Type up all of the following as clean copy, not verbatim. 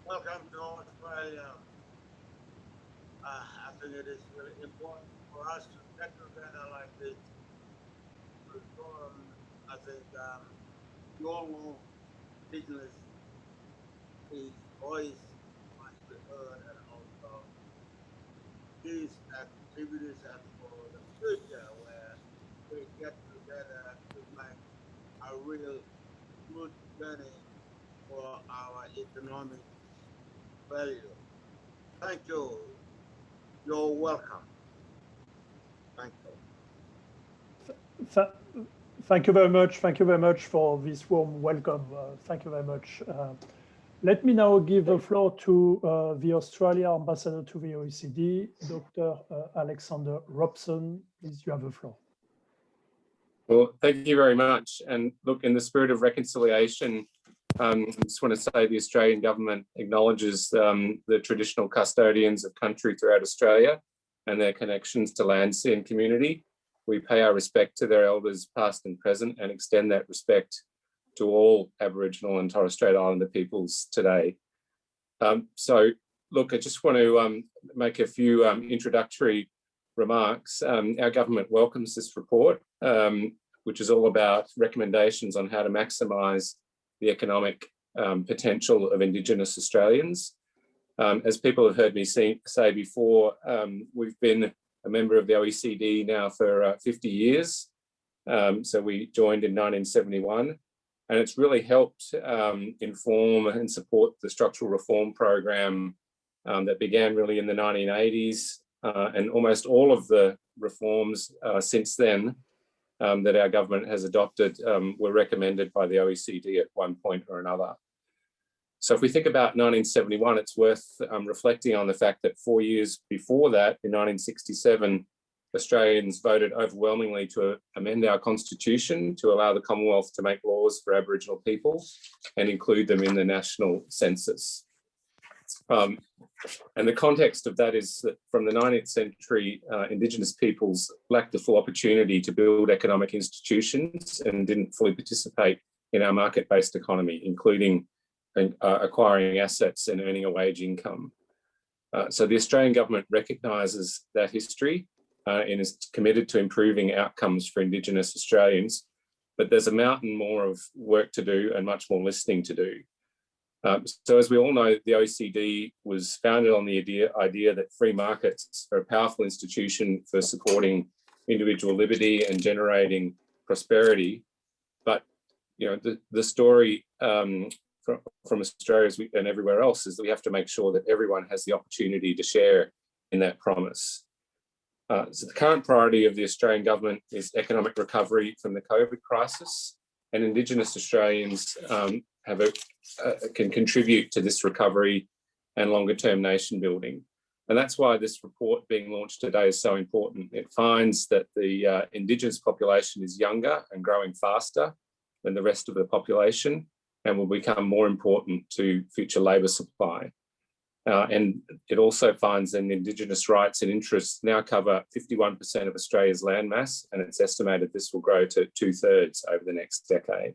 Welcome to Australia. I think it is really important for us to get together like this. I think you all know business is voice must be heard, and also these activities are for the future where we get together to make a real good journey for our economic value. Thank you. You're welcome. Thank you. Thank you very much. Thank you very much for this warm welcome. Thank you very much. Let me now give the floor to the Australia Ambassador to the OECD, Dr. Alexander Robson. Please, you have the floor. Well, thank you very much. And look, in the spirit of reconciliation, I just want to say the Australian government acknowledges the traditional custodians of country throughout Australia and their connections to land, sea and community. We pay our respect to their elders past and present and extend that respect to all Aboriginal and Torres Strait Islander peoples today. So look, I just want to make a few introductory remarks. Our government welcomes this report, which is all about recommendations on how to maximise the economic potential of Indigenous Australians. As people have heard me say before, we've been a member of the OECD now for 50 years. So we joined in 1971, and it's really helped inform and support the structural reform program that began really in the 1980s, and almost all of the reforms since then that our government has adopted were recommended by the OECD at one point or another. So if we think about 1971, it's worth reflecting on the fact that 4 years before that, in 1967, Australians voted overwhelmingly to amend our constitution to allow the Commonwealth to make laws for Aboriginal people and include them in the national census. And the context of that is that from the 19th century, Indigenous peoples lacked the full opportunity to build economic institutions and didn't fully participate in our market-based economy, including acquiring assets and earning a wage income. So the Australian government recognises that history and is committed to improving outcomes for Indigenous Australians, but there's a mountain more of work to do and much more listening to do. So as we all know, the OECD was founded on the idea that free markets are a powerful institution for supporting individual liberty and generating prosperity. But you know, the story from Australia and everywhere else is that we have to make sure that everyone has the opportunity to share in that promise. So the current priority of the Australian government is economic recovery from the COVID crisis, and Indigenous Australians can contribute to this recovery and longer-term nation building. And that's why this report being launched today is so important. It finds that the Indigenous population is younger and growing faster than the rest of the population and will become more important to future labour supply. And it also finds that Indigenous rights and interests now cover 51% of Australia's landmass, and it's estimated this will grow to 2/3 over the next decade.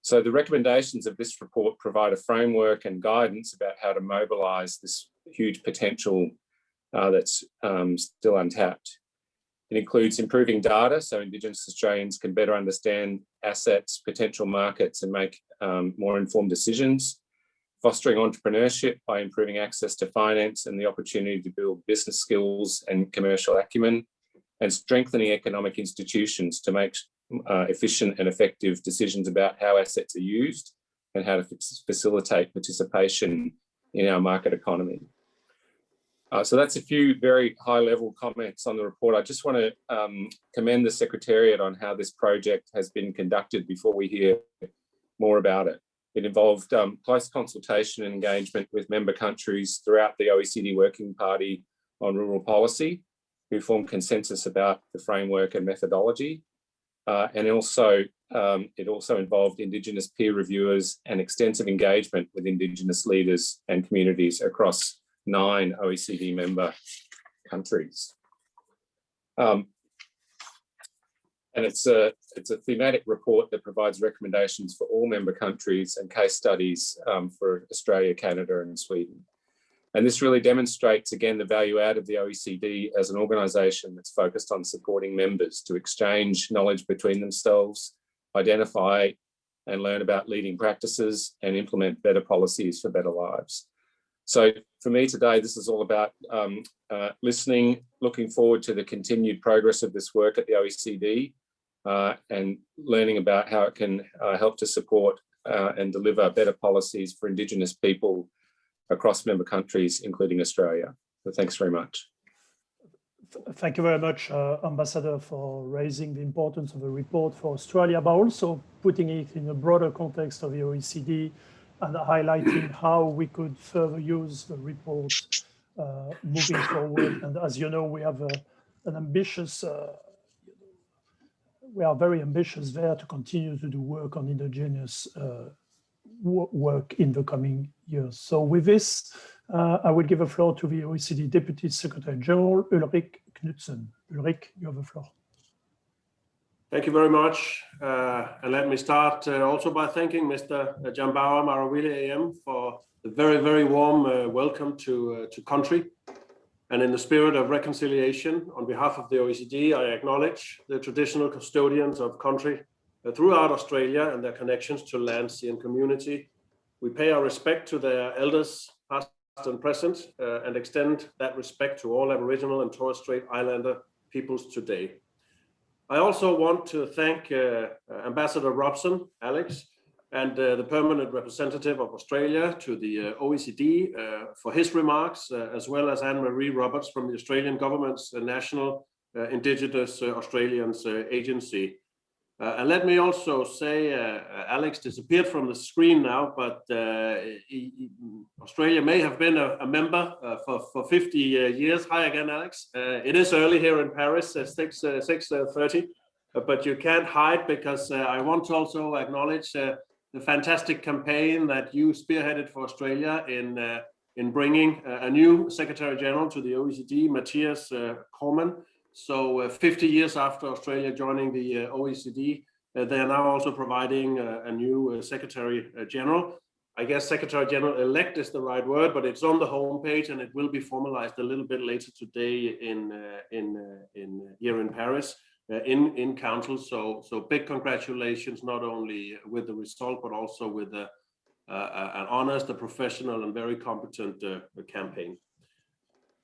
So the recommendations of this report provide a framework and guidance about how to mobilise this huge potential that's still untapped. It includes improving data so Indigenous Australians can better understand assets, potential markets, and make more informed decisions. Fostering entrepreneurship by improving access to finance and the opportunity to build business skills and commercial acumen, and strengthening economic institutions to make efficient and effective decisions about how assets are used and how to facilitate participation in our market economy. So that's a few very high-level comments on the report. I just want to commend the Secretariat on how this project has been conducted before we hear more about it. It involved close consultation and engagement with member countries throughout the OECD Working Party on Rural Policy, who formed consensus about the framework and methodology. And it also involved Indigenous peer reviewers and extensive engagement with Indigenous leaders and communities across 9 OECD member countries. And it's a thematic report that provides recommendations for all member countries and case studies for Australia, Canada, and Sweden. And this really demonstrates, again, the value add of the OECD as an organisation that's focused on supporting members to exchange knowledge between themselves, identify and learn about leading practices, and implement better policies for better lives. So for me today, this is all about listening, looking forward to the continued progress of this work at the OECD, and learning about how it can help to support and deliver better policies for Indigenous people across member countries, including Australia. So thanks very much. Thank you very much, Ambassador, for raising the importance of the report for Australia, but also putting it in a broader context of the OECD and highlighting how we could further use the report moving forward. And as you know, we have an ambitious, we are very ambitious there to continue to do work on Indigenous work in the coming years. So with this, I will give the floor to the OECD Deputy Secretary General, Ulrik Knudsen. Ulrik, you have the floor. Thank you very much. And let me start also by thanking Mr. Jambawa Marawili AM for the very, very warm welcome to country. And in the spirit of reconciliation, on behalf of the OECD, I acknowledge the traditional custodians of country throughout Australia and their connections to land, sea, and community. We pay our respect to their elders, past and present, and extend that respect to all Aboriginal and Torres Strait Islander peoples today. I also want to thank Ambassador Robson, Alex, and the permanent representative of Australia to the OECD for his remarks, as well as Anne-Marie Roberts from the Australian government's National Indigenous Australians Agency. And let me also say, Alex disappeared from the screen now, but Australia may have been a member for 50 years. Hi again, Alex. It is early here in Paris, 6:30, but you can't hide because I want to also acknowledge the fantastic campaign that you spearheaded for Australia in bringing a new Secretary General to the OECD, Matthias Cormann. So 50 years after Australia joining the OECD, they are now also providing a new Secretary General. I guess Secretary General elect is the right word, but it's on the homepage and it will be formalized a little bit later today here in Paris, in Council. So big congratulations, not only with the result, but also with an honest, a professional, and very competent campaign.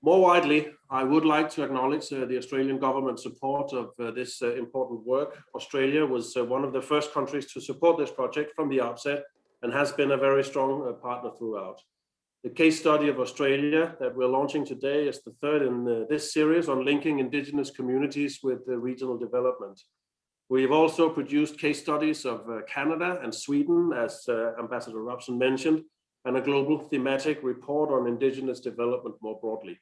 More widely, I would like to acknowledge the Australian government's support of this important work. Australia was one of the first countries to support this project from the outset and has been a very strong partner throughout. The case study of Australia that we're launching today is the third in this series on linking Indigenous communities with regional development. We've also produced case studies of Canada and Sweden, as Ambassador Robson mentioned, and a global thematic report on Indigenous development more broadly.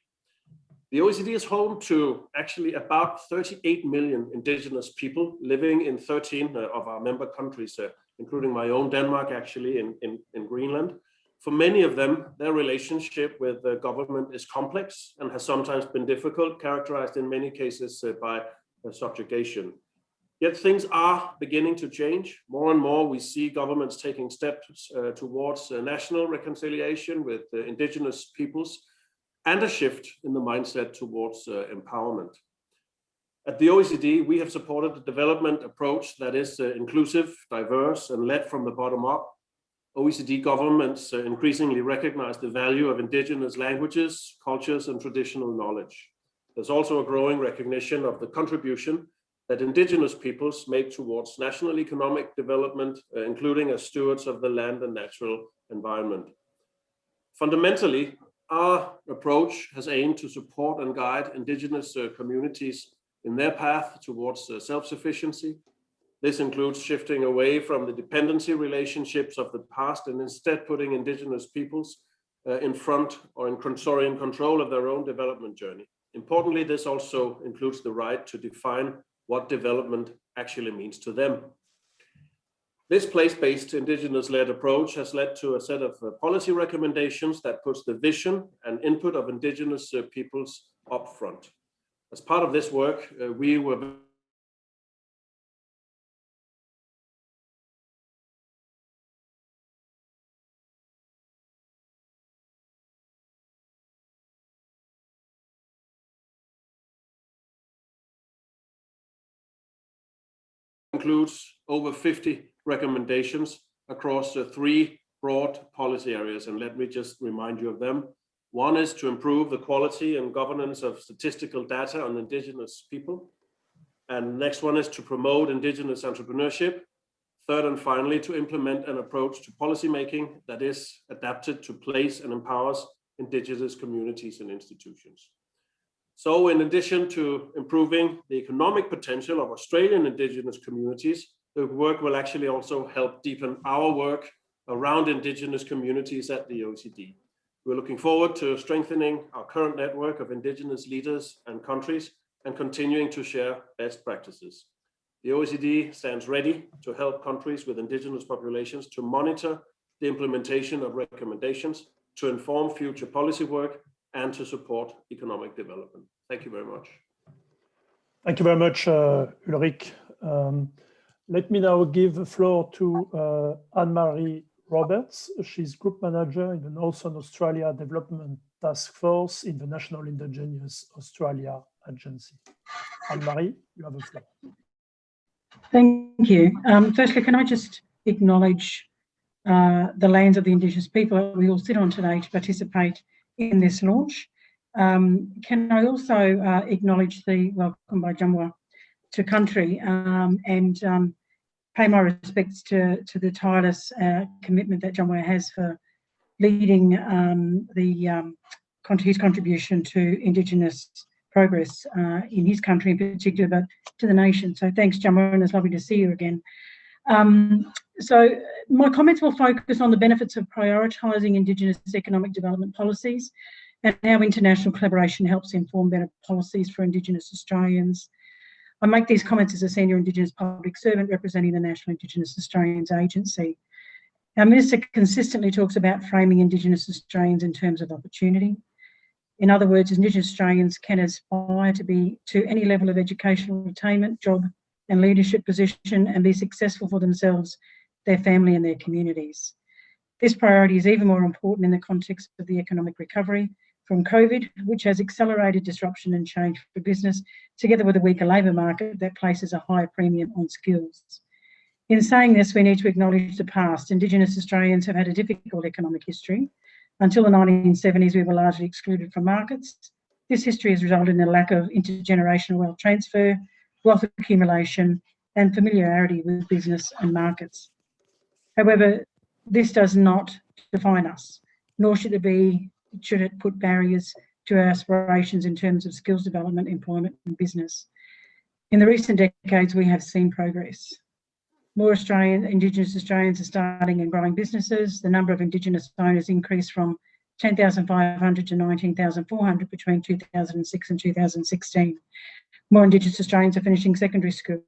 The OECD is home to actually about 38 million Indigenous people living in 13 of our member countries, including my own Denmark, actually, in Greenland. For many of them, their relationship with the government is complex and has sometimes been difficult, characterized in many cases by subjugation. Yet things are beginning to change. More and more, we see governments taking steps towards national reconciliation with Indigenous peoples and a shift in the mindset towards empowerment. At the OECD, we have supported a development approach that is inclusive, diverse, and led from the bottom up. OECD governments increasingly recognize the value of Indigenous languages, cultures, and traditional knowledge. There's also a growing recognition of the contribution that Indigenous peoples make towards national economic development, including as stewards of the land and natural environment. Fundamentally, our approach has aimed to support and guide Indigenous communities in their path towards self-sufficiency. This includes shifting away from the dependency relationships of the past and instead putting Indigenous peoples in front or in control of their own development journey. Importantly, this also includes the right to define what development actually means to them. This place-based Indigenous-led approach has led to a set of policy recommendations that puts the vision and input of Indigenous peoples up front. As part of this work, we were includes over 50 recommendations across 3 broad policy areas, and let me just remind you of them. One is to improve the quality and governance of statistical data on Indigenous people. And next one is to promote Indigenous entrepreneurship. Third and finally, to implement an approach to policymaking that is adapted to place and empowers Indigenous communities and institutions. So in addition to improving the economic potential of Australian Indigenous communities, the work will actually also help deepen our work around Indigenous communities at the OECD. We're looking forward to strengthening our current network of Indigenous leaders and countries and continuing to share best practices. The OECD stands ready to help countries with Indigenous populations to monitor the implementation of recommendations, to inform future policy work, and to support economic development. Thank you very much. Thank you very much, Ulrich. Let me now give the floor to Anne-Marie Roberts. She's Group Manager in the Northern Australia Development Task Force in the National Indigenous Australia Agency. Anne-Marie, you have the floor. Thank you. Firstly, can I just acknowledge the lands of the Indigenous people we all sit on today to participate in this launch. Can I also acknowledge the welcome by Jamwa to country and pay my respects to the tireless commitment that Jamwa has for leading his contribution to Indigenous progress in his country in particular, but to the nation. So thanks, Jamwa, and it's lovely to see you again. So my comments will focus on the benefits of prioritising Indigenous economic development policies and how international collaboration helps inform better policies for Indigenous Australians. I make these comments as a senior Indigenous public servant representing the National Indigenous Australians Agency. Our Minister consistently talks about framing Indigenous Australians in terms of opportunity. In other words, Indigenous Australians can aspire to any level of educational attainment, job and leadership position and be successful for themselves, their family and their communities. This priority is even more important in the context of the economic recovery from COVID, which has accelerated disruption and change for business, together with a weaker labour market that places a higher premium on skills. In saying this, we need to acknowledge the past. Indigenous Australians have had a difficult economic history. Until the 1970s, we were largely excluded from markets. This history has resulted in a lack of intergenerational wealth transfer, wealth accumulation, and familiarity with business and markets. However, this does not define us, nor should it put barriers to our aspirations in terms of skills development, employment, and business. In the recent decades, we have seen progress. More Indigenous Australians are starting and growing businesses. The number of Indigenous owners increased from 10,500 to 19,400 between 2006 and 2016. More Indigenous Australians are finishing secondary school.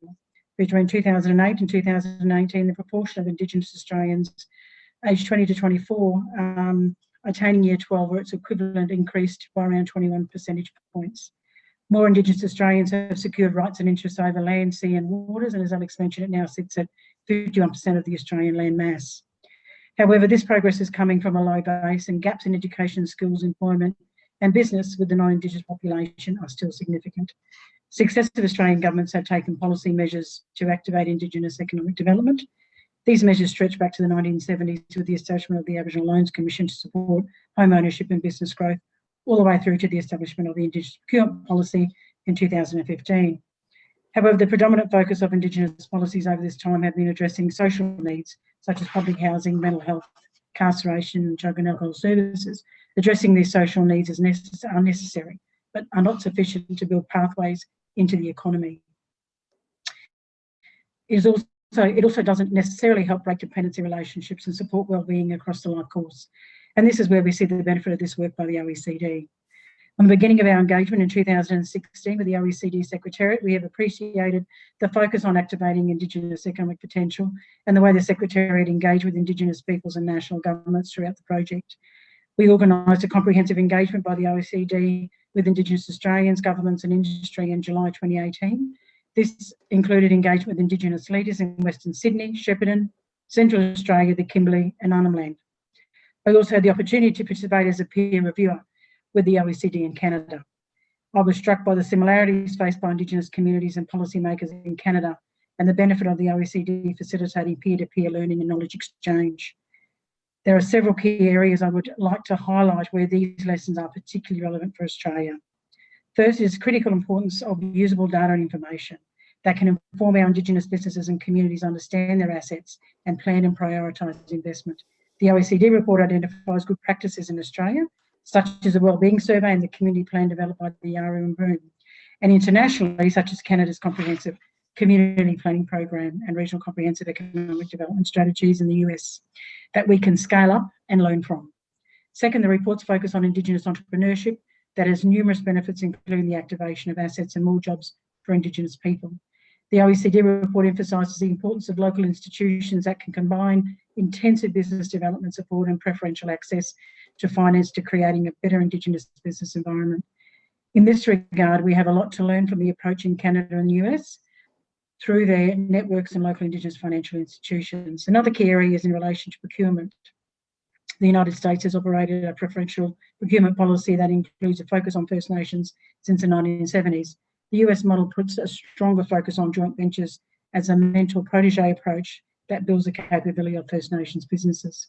Between 2008 and 2018, the proportion of Indigenous Australians aged 20 to 24 attaining Year 12 or its equivalent increased by around 21 percentage points. More Indigenous Australians have secured rights and interests over land, sea and waters, and as Alex mentioned, it now sits at 51% of the Australian land mass. However, this progress is coming from a low base, and gaps in education, skills, employment and business with the non-Indigenous population are still significant. Successive Australian governments have taken policy measures to activate Indigenous economic development. These measures stretch back to the 1970s with the establishment of the Aboriginal Loans Commission to support home ownership and business growth, all the way through to the establishment of the Indigenous Procurement Policy in 2015. However, the predominant focus of Indigenous policies over this time have been addressing social needs, such as public housing, mental health, incarceration, and drug and alcohol services. Addressing these social needs are necessary, but are not sufficient to build pathways into the economy. It also doesn't necessarily help break dependency relationships and support wellbeing across the life course. And this is where we see the benefit of this work by the OECD. From the beginning of our engagement in 2016 with the OECD Secretariat, we have appreciated the focus on activating Indigenous economic potential and the way the Secretariat engaged with Indigenous peoples and national governments throughout the project. We organised a comprehensive engagement by the OECD with Indigenous Australians, governments and industry in July 2018. This included engagement with Indigenous leaders in Western Sydney, Shepparton, Central Australia, the Kimberley and Arnhem Land. I also had the opportunity to participate as a peer reviewer with the OECD in Canada. I was struck by the similarities faced by Indigenous communities and policymakers in Canada and the benefit of the OECD facilitating peer-to-peer learning and knowledge exchange. There are several key areas I would like to highlight where these lessons are particularly relevant for Australia. First is critical importance of usable data and information that can inform our Indigenous businesses and communities understand their assets and plan and prioritise investment. The OECD report identifies good practices in Australia, such as the Wellbeing Survey and the Community Plan developed by the Yaru and Broome, and internationally, such as Canada's Comprehensive Community Planning Program and Regional Comprehensive Economic Development Strategies in the US, that we can scale up and learn from. Second, the reports focus on Indigenous entrepreneurship that has numerous benefits, including the activation of assets and more jobs for Indigenous people. The OECD report emphasises the importance of local institutions that can combine intensive business development support and preferential access to finance to creating a better Indigenous business environment. In this regard, we have a lot to learn from the approach in Canada and the US through their networks and local Indigenous financial institutions. Another key area is in relation to procurement. The United States has operated a preferential procurement policy that includes a focus on First Nations since the 1970s. The US model puts a stronger focus on joint ventures as a mentor-protege approach that builds the capability of First Nations businesses.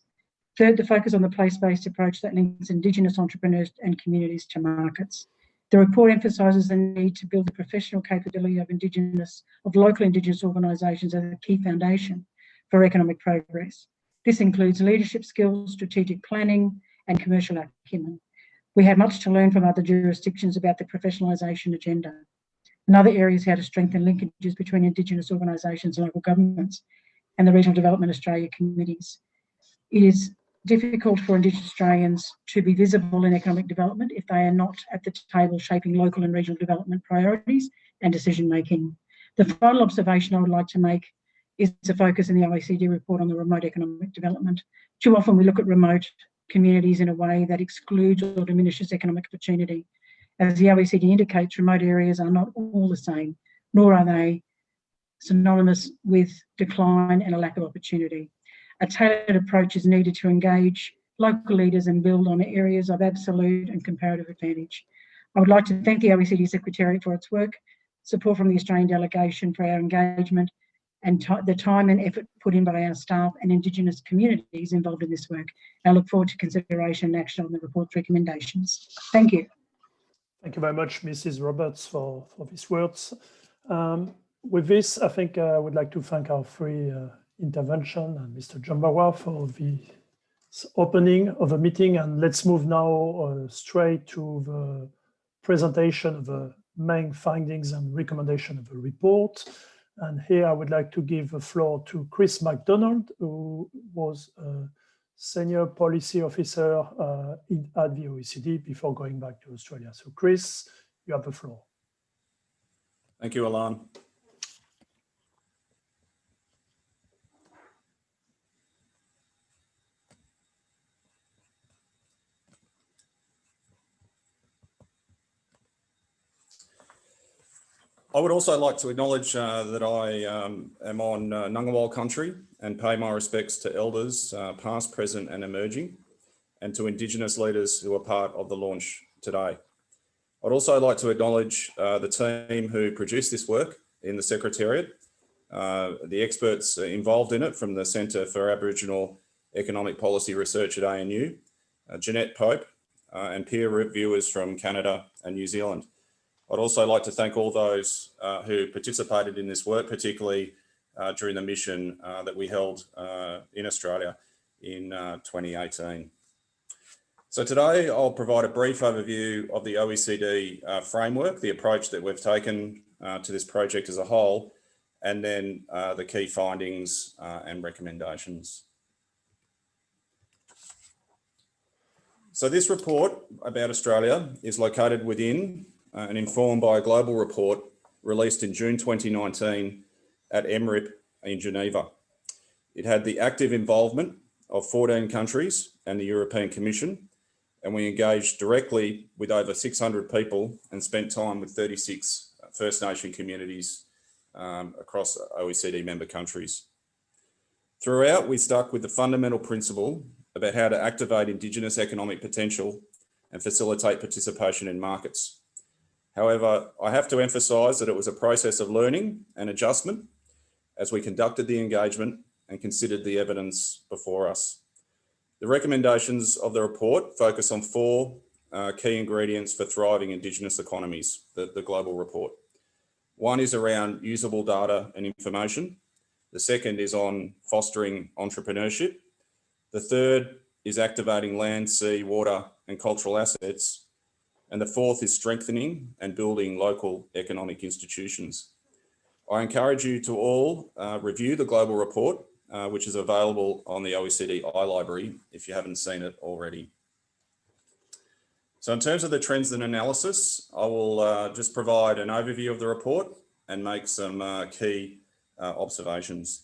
Third, the focus on the place-based approach that links Indigenous entrepreneurs and communities to markets. The report emphasises the need to build the professional capability of local Indigenous organisations as a key foundation for economic progress. This includes leadership skills, strategic planning, and commercial acumen. We have much to learn from other jurisdictions about the professionalisation agenda. Another area is how to strengthen linkages between Indigenous organisations and local governments and the Regional Development Australia committees. It is difficult for Indigenous Australians to be visible in economic development if they are not at the table shaping local and regional development priorities and decision making. The final observation I would like to make is the focus in the OECD report on the remote economic development. Too often we look at remote communities in a way that excludes or diminishes economic opportunity. As the OECD indicates, remote areas are not all the same, nor are they synonymous with decline and a lack of opportunity. A tailored approach is needed to engage local leaders and build on areas of absolute and comparative advantage. I would like to thank the OECD Secretariat for its work, support from the Australian delegation for our engagement, and the time and effort put in by our staff and Indigenous communities involved in this work. I look forward to consideration and action on the report's recommendations. Thank you. Thank you very much, Mrs. Roberts, for these words. With this, I think I would like to thank our three intervention and Mr. Jambawa for the opening of the meeting. And let's move now straight to the presentation of the main findings and recommendation of the report. And here I would like to give the floor to Chris MacDonald, who was a Senior Policy Officer at the OECD before going back to Australia. So Chris, you have the floor. Thank you, Alan. I would also like to acknowledge that I am on Ngunnawal country and pay my respects to elders, past, present and emerging, and to Indigenous leaders who are part of the launch today. I'd also like to acknowledge the team who produced this work in the Secretariat, the experts involved in it from the Centre for Aboriginal Economic Policy Research at ANU, Jeanette Pope, and peer reviewers from Canada and New Zealand. I'd also like to thank all those who participated in this work, particularly during the mission that we held in Australia in 2018. So today I'll provide a brief overview of the OECD framework, the approach that we've taken to this project as a whole, and then the key findings and recommendations. So this report about Australia is located within and informed by a global report released in June 2019 at MRIP in Geneva. It had the active involvement of 14 countries and the European Commission, and we engaged directly with over 600 people and spent time with 36 First Nation communities across OECD member countries. Throughout, we stuck with the fundamental principle about how to activate Indigenous economic potential and facilitate participation in markets. However, I have to emphasise that it was a process of learning and adjustment as we conducted the engagement and considered the evidence before us. The recommendations of the report focus on four key ingredients for thriving Indigenous economies, the global report. One is around usable data and information. The second is on fostering entrepreneurship. The third is activating land, sea, water and cultural assets. And the fourth is strengthening and building local economic institutions. I encourage you to all review the global report, which is available on the OECD iLibrary if you haven't seen it already. So in terms of the trends and analysis, I will just provide an overview of the report and make some key observations.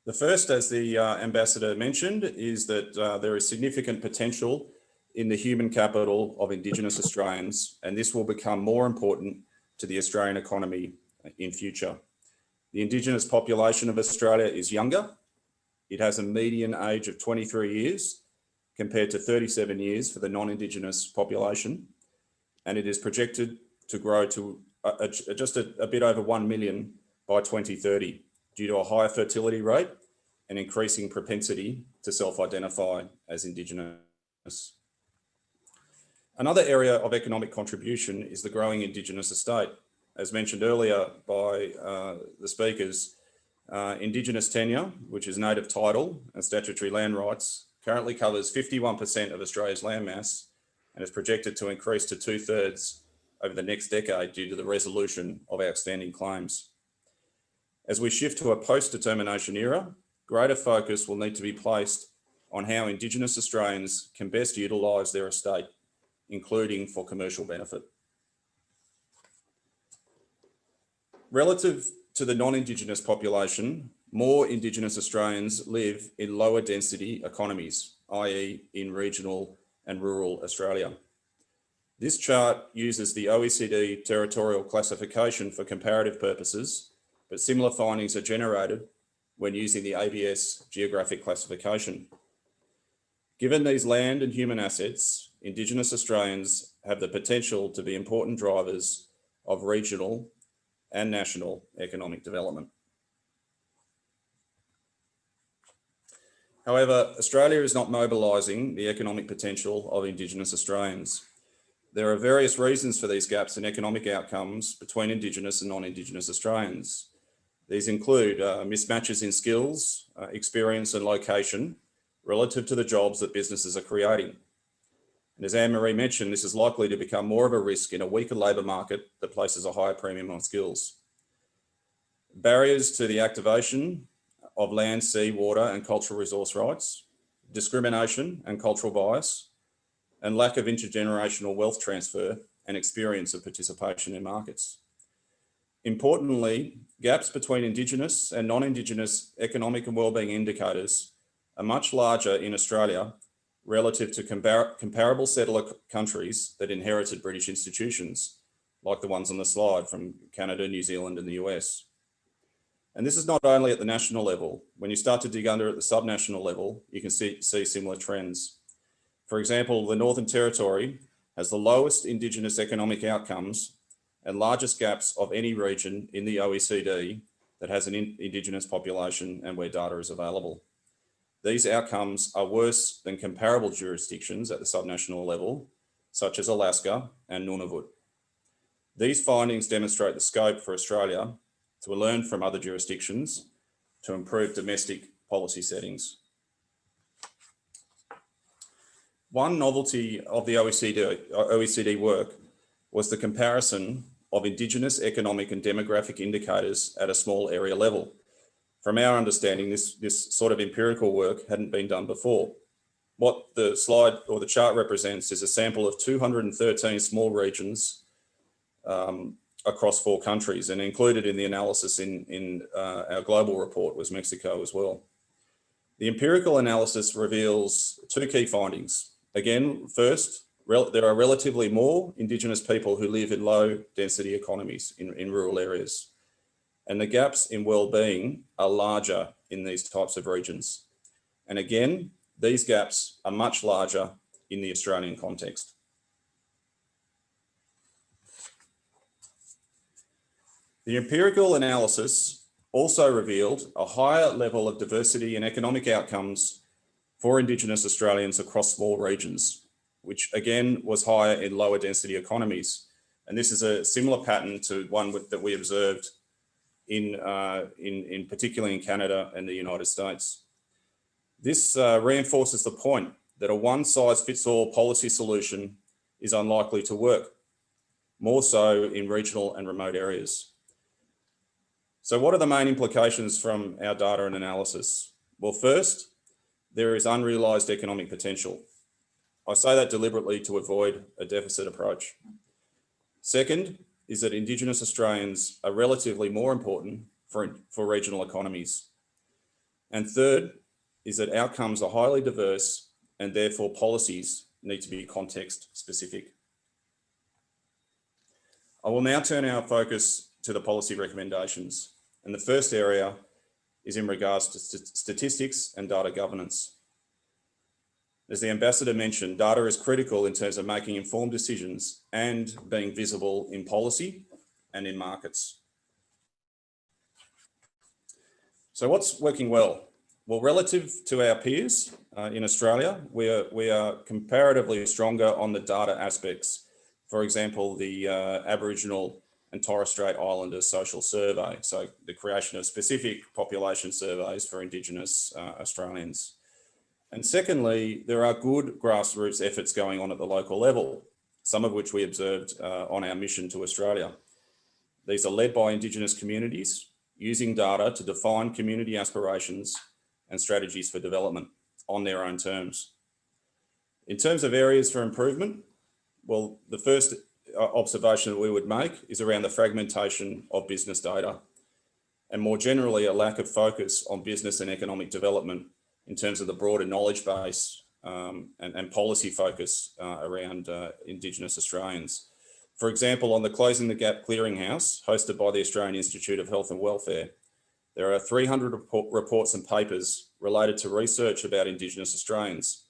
The first, as the Ambassador mentioned, is that there is significant potential in the human capital of Indigenous Australians, and this will become more important to the Australian economy in future. The Indigenous population of Australia is younger. It has a median age of 23 years compared to 37 years for the non-Indigenous population, and it is projected to grow to just a bit over 1 million by 2030 due to a higher fertility rate and increasing propensity to self-identify as Indigenous. Another area of economic contribution is the growing Indigenous estate. As mentioned earlier by the speakers, Indigenous tenure, which is native title and statutory land rights, currently covers 51% of Australia's land mass and is projected to increase to 2/3 over the next decade due to the resolution of outstanding claims. As we shift to a post-determination era, greater focus will need to be placed on how Indigenous Australians can best utilise their estate, including for commercial benefit. Relative to the non-Indigenous population, more Indigenous Australians live in lower density economies, i.e. in regional and rural Australia. This chart uses the OECD territorial classification for comparative purposes, but similar findings are generated when using the ABS geographic classification. Given these land and human assets, Indigenous Australians have the potential to be important drivers of regional and national economic development. However, Australia is not mobilising the economic potential of Indigenous Australians. There are various reasons for these gaps in economic outcomes between Indigenous and non-Indigenous Australians. These include mismatches in skills, experience and location relative to the jobs that businesses are creating. And as Anne-Marie mentioned, this is likely to become more of a risk in a weaker labour market that places a higher premium on skills. barriers to the activation of land, sea, water and cultural resource rights, discrimination and cultural bias, and lack of intergenerational wealth transfer and experience of participation in markets. Importantly, gaps between Indigenous and non-Indigenous economic and wellbeing indicators are much larger in Australia relative to comparable settler countries that inherited British institutions, like the ones on the slide from Canada, New Zealand and the US. And this is not only at the national level. When you start to dig under at the subnational level, you can see similar trends. For example, the Northern Territory has the lowest Indigenous economic outcomes and largest gaps of any region in the OECD that has an Indigenous population and where data is available. These outcomes are worse than comparable jurisdictions at the subnational level, such as Alaska and Nunavut. These findings demonstrate the scope for Australia to learn from other jurisdictions to improve domestic policy settings. One novelty of the OECD work was the comparison of Indigenous economic and demographic indicators at a small area level. From our understanding, this sort of empirical work hadn't been done before. What the slide or the chart represents is a sample of 213 small regions across 4 countries, and included in the analysis in our global report was Mexico as well. The empirical analysis reveals 2 key findings. Again, first, there are relatively more Indigenous people who live in low density economies in rural areas. And the gaps in well-being are larger in these types of regions. And again, these gaps are much larger in the Australian context. The empirical analysis also revealed a higher level of diversity and economic outcomes for Indigenous Australians across small regions, which again was higher in lower density economies. And this is a similar pattern to one that we observed in particularly in Canada and the United States. This reinforces the point that a one-size-fits-all policy solution is unlikely to work, more so in regional and remote areas. So what are the main implications from our data and analysis? Well, first, there is unrealised economic potential. I say that deliberately to avoid a deficit approach. Second is that Indigenous Australians are relatively more important for regional economies. And third is that outcomes are highly diverse and therefore policies need to be context specific. I will now turn our focus to the policy recommendations. And the first area is in regards to statistics and data governance. As the Ambassador mentioned, data is critical in terms of making informed decisions and being visible in policy and in markets. So what's working well? Well, relative to our peers in Australia, we are comparatively stronger on the data aspects. For example, the Aboriginal and Torres Strait Islander social survey. So the creation of specific population surveys for Indigenous Australians. And secondly, there are good grassroots efforts going on at the local level, some of which we observed on our mission to Australia. These are led by Indigenous communities, using data to define community aspirations and strategies for development on their own terms. In terms of areas for improvement, well, the first observation that we would make is around the fragmentation of business data, and more generally, a lack of focus on business and economic development in terms of the broader knowledge base and policy focus around Indigenous Australians. For example, on the Closing the Gap Clearinghouse, hosted by the Australian Institute of Health and Welfare, there are 300 reports and papers related to research about Indigenous Australians.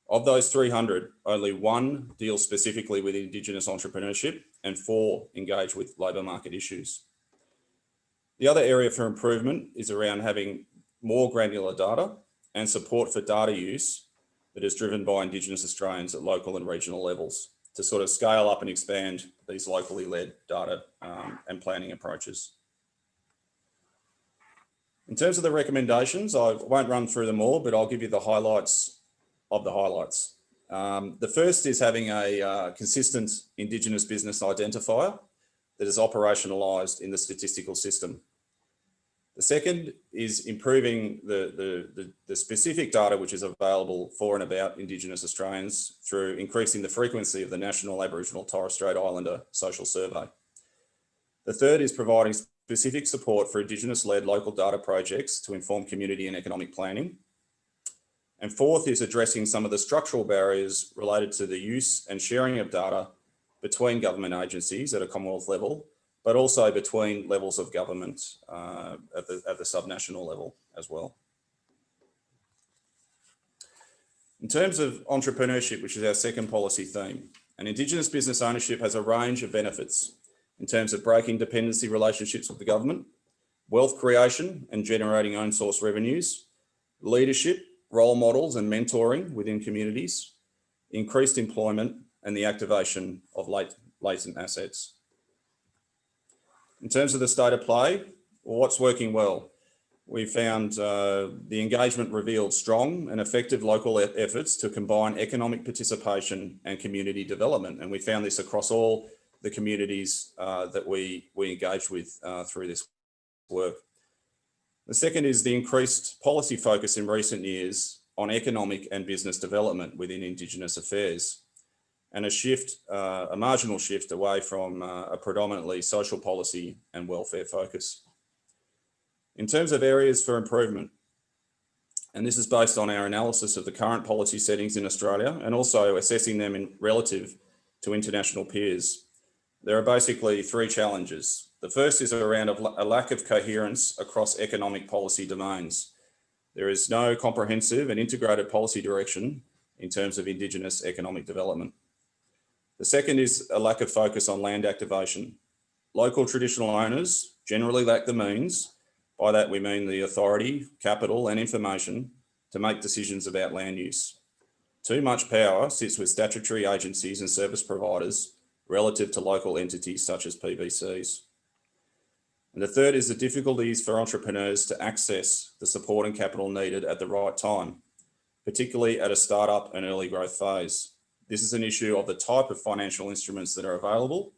Of those 300, only 1 deals specifically with Indigenous entrepreneurship and 4 engage with labour market issues. The other area for improvement is around having more granular data and support for data use that is driven by Indigenous Australians at local and regional levels to sort of scale up and expand these locally led data and planning approaches. In terms of the recommendations, I won't run through them all, but I'll give you the highlights of the highlights. The first is having a consistent Indigenous business identifier that is operationalised in the statistical system. The second is improving the specific data which is available for and about Indigenous Australians through increasing the frequency of the National Aboriginal Torres Strait Islander Social Survey. The third is providing specific support for Indigenous-led local data projects to inform community and economic planning. And fourth is addressing some of the structural barriers related to the use and sharing of data between government agencies at a Commonwealth level, but also between levels of government at the subnational level as well. In terms of entrepreneurship, which is our second policy theme, and Indigenous business ownership has a range of benefits in terms of breaking dependency relationships with the government, wealth creation and generating own source revenues, leadership, role models and mentoring within communities, increased employment and the activation of latent assets. In terms of the state of play, well, what's working well? We found the engagement revealed strong and effective local efforts to combine economic participation and community development. And we found this across all the communities that we engaged with through this work. The second is the increased policy focus in recent years on economic and business development within Indigenous affairs, and a marginal shift away from a predominantly social policy and welfare focus. In terms of areas for improvement, and this is based on our analysis of the current policy settings in Australia and also assessing them in relative to international peers, there are basically three challenges. The first is around a lack of coherence across economic policy domains. There is no comprehensive and integrated policy direction in terms of Indigenous economic development. The second is a lack of focus on land activation. Local traditional owners generally lack the means. By that we mean the authority, capital and information to make decisions about land use. Too much power sits with statutory agencies and service providers relative to local entities such as PBCs. And the third is the difficulties for entrepreneurs to access the support and capital needed at the right time, particularly at a startup and early growth phase. This is an issue of the type of financial instruments that are available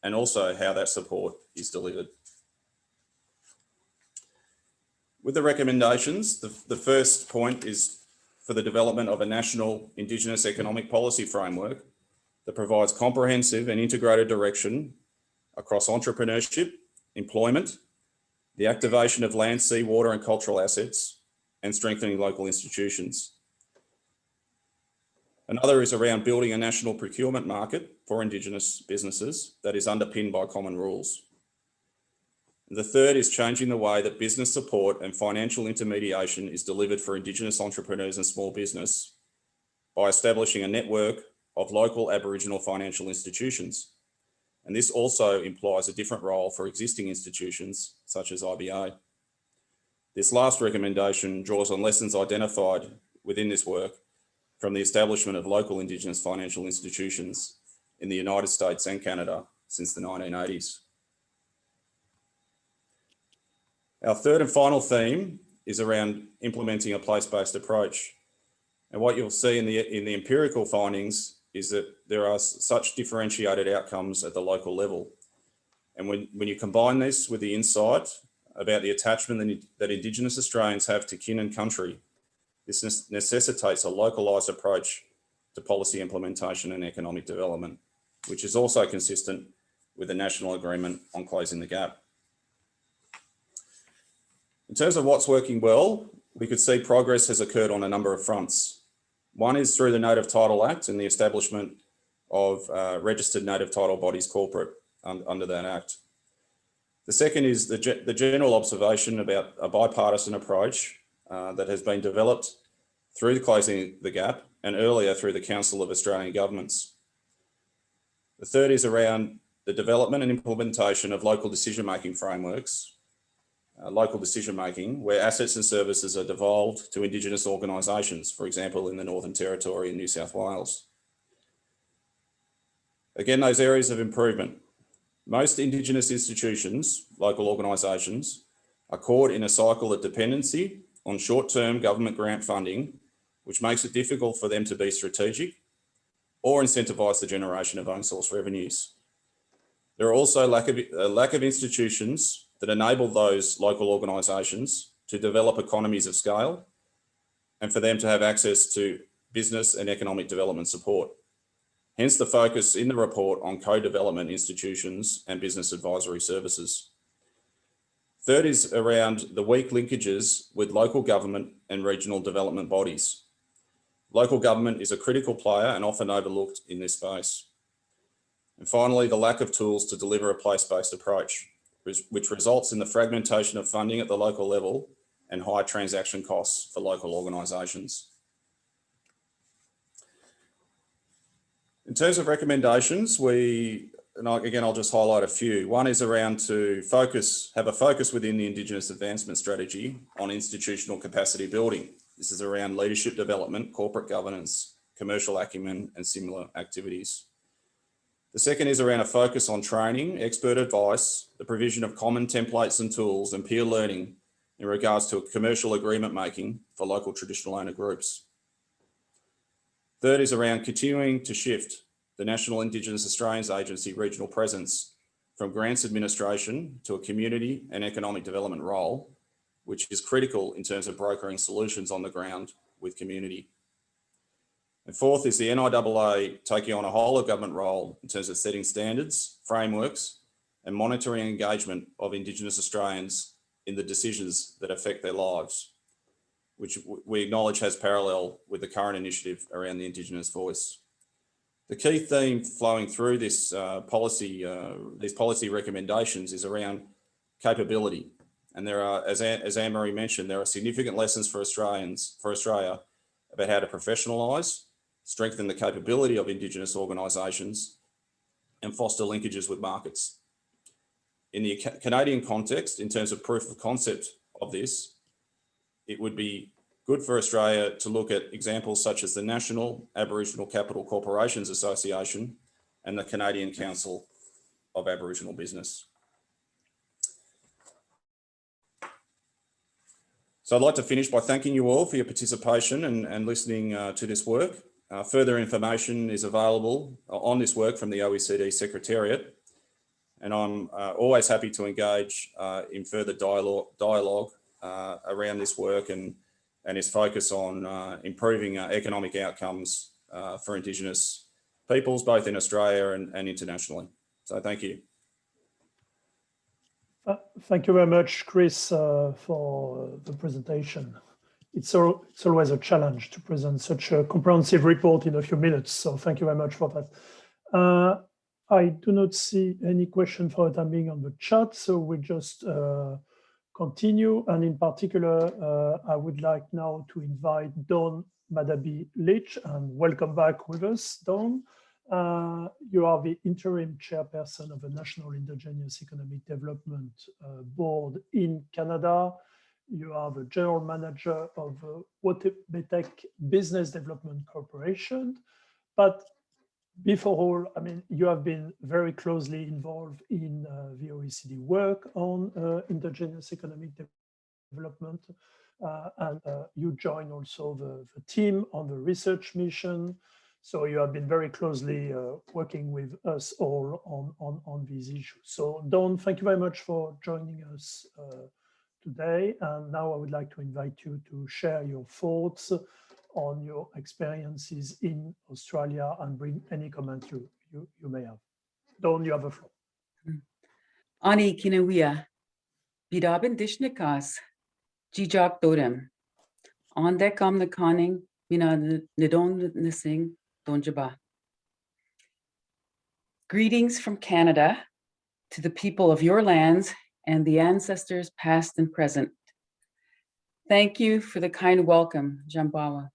and also how that support is delivered. With the recommendations, the first point is for the development of a national Indigenous economic policy framework that provides comprehensive and integrated direction across entrepreneurship, employment, the activation of land, sea, water and cultural assets, and strengthening local institutions. Another is around building a national procurement market for Indigenous businesses that is underpinned by common rules. The third is changing the way that business support and financial intermediation is delivered for Indigenous entrepreneurs and small business by establishing a network of local Aboriginal financial institutions. And this also implies a different role for existing institutions such as IBA. This last recommendation draws on lessons identified within this work from the establishment of local Indigenous financial institutions in the United States and Canada since the 1980s. Our third and final theme is around implementing a place-based approach. And what you'll see in the empirical findings is that there are such differentiated outcomes at the local level. And when you combine this with the insight about the attachment that Indigenous Australians have to kin and country, this necessitates a localised approach to policy implementation and economic development, which is also consistent with the National Agreement on Closing the Gap. In terms of what's working well, we could see progress has occurred on a number of fronts. One is through the Native Title Act and the establishment of registered native title bodies corporate under that Act. The second is the general observation about a bipartisan approach that has been developed through Closing the Gap and earlier through the Council of Australian Governments. The third is around the development and implementation of local decision-making frameworks, where assets and services are devolved to Indigenous organisations, for example, in the Northern Territory and New South Wales. Again, those areas of improvement. Most Indigenous institutions, local organisations, are caught in a cycle of dependency on short-term government grant funding, which makes it difficult for them to be strategic or incentivise the generation of own source revenues. There are also a lack of institutions that enable those local organisations to develop economies of scale and for them to have access to business and economic development support. Hence the focus in the report on co-development institutions and business advisory services. Third is around the weak linkages with local government and regional development bodies. Local government is a critical player and often overlooked in this space. And finally, the lack of tools to deliver a place-based approach, which results in the fragmentation of funding at the local level and high transaction costs for local organisations. In terms of recommendations, I'll just highlight a few. One is around to have a focus within the Indigenous Advancement Strategy on institutional capacity building. This is around leadership development, corporate governance, commercial acumen, and similar activities. The second is around a focus on training, expert advice, the provision of common templates and tools, and peer learning in regards to commercial agreement making for local traditional owner groups. Third is around continuing to shift the National Indigenous Australians Agency regional presence from grants administration to a community and economic development role, which is critical in terms of brokering solutions on the ground with community. And fourth is the NIAA taking on a whole of government role in terms of setting standards, frameworks, and monitoring engagement of Indigenous Australians in the decisions that affect their lives, which we acknowledge has parallel with the current initiative around the Indigenous voice. The key theme flowing through this these policy recommendations is around capability. And there are, as Anne-Marie mentioned, there are significant lessons for Australia about how to professionalise, strengthen the capability of Indigenous organisations, and foster linkages with markets. In the Canadian context, in terms of proof of concept of this, it would be good for Australia to look at examples such as the National Aboriginal Capital Corporations Association and the Canadian Council of Aboriginal Business. So I'd like to finish by thanking you all for your participation and listening to this work. Further information is available on this work from the OECD Secretariat, and I'm always happy to engage in further dialogue around this work and its focus on improving economic outcomes for Indigenous peoples, both in Australia and internationally. So thank you. Thank you very much, Chris, for the presentation. It's always a challenge to present such a comprehensive report in a few minutes, so thank you very much for that. I do not see any question for the time being on the chat, so we just continue. And in particular, I would like now to invite Dawn Madabi-Leach, and welcome back with us, Dawn. You are the interim chairperson of the National Indigenous Economic Development Board in Canada. You are the general manager of Wotebetek Business Development Corporation. But before all, I mean, you have been very closely involved in the OECD work on indigenous economic development. And you join also the team on the research mission. So you have been very closely working with us all on these issues. So Dawn, thank you very much for joining us today. And now I would like to invite you to share your thoughts on your experiences in Australia and bring any comment you may have. Dawn, you have the floor. Ani kinawia, bidabin dishnikas, jijak dodem, on dekam the conning, mina nidon nising, donjaba. Greetings from Canada to the people of your lands and the ancestors past and present. Thank you for the kind welcome, Jambawa.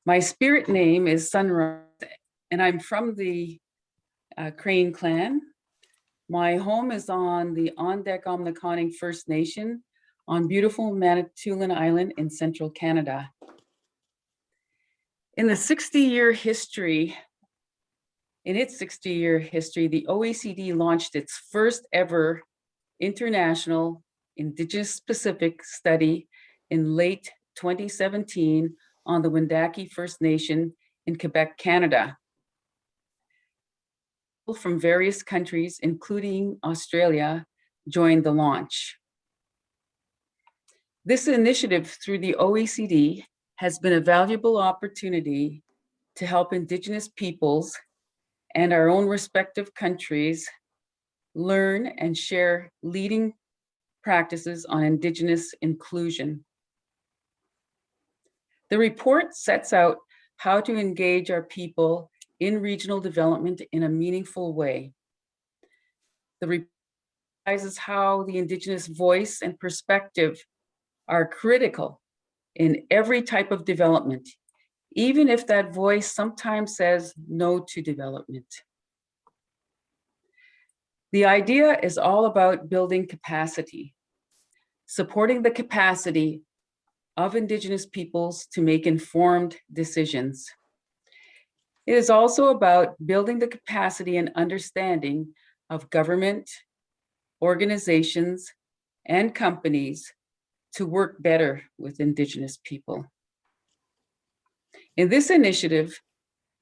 My spirit name is Sunrise, and I'm from the Crane clan. My home is on the Ondekamnakoning First Nation on beautiful Manitoulin Island in central Canada. In its 60-year history, the OECD launched its first ever international Indigenous Pacific study in late 2017 on the Wendake First Nation in Quebec, Canada. From various countries, including Australia, joined the launch. This initiative through the OECD has been a valuable opportunity to help Indigenous peoples and our own respective countries learn and share leading practices on Indigenous inclusion. The report sets out how to engage our people in regional development in a meaningful way. The report emphasizes how the Indigenous voice and perspective are critical in every type of development, even if that voice sometimes says no to development. The idea is all about building capacity, supporting the capacity of Indigenous peoples to make informed decisions. It is also about building the capacity and understanding of government, organizations, and companies to work better with Indigenous people. In this initiative,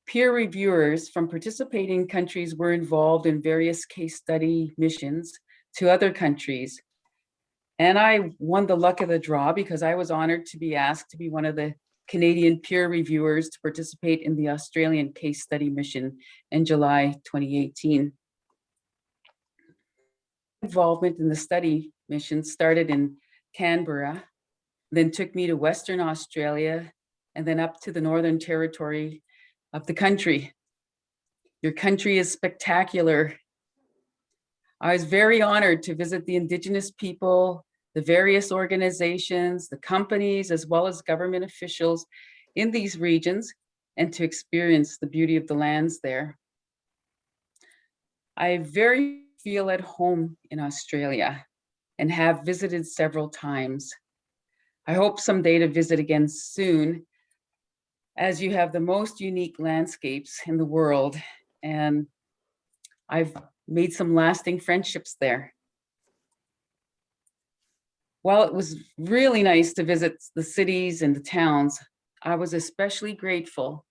peer reviewers from participating countries were involved in various case study missions to other countries. And I won the luck of the draw because I was honored to be asked to be one of the Canadian peer reviewers to participate in the Australian case study mission in July 2018. Involvement in the study mission started in Canberra, then took me to Western Australia, and then up to the Northern Territory of the country. Your country is spectacular. I was very honored to visit the Indigenous people, the various organizations, the companies, as well as government officials in these regions, and to experience the beauty of the lands there. I very feel at home in Australia and have visited several times. I hope someday to visit again soon, as you have the most unique landscapes in the world, and I've made some lasting friendships there. While it was really nice to visit the cities and the towns, I was especially grateful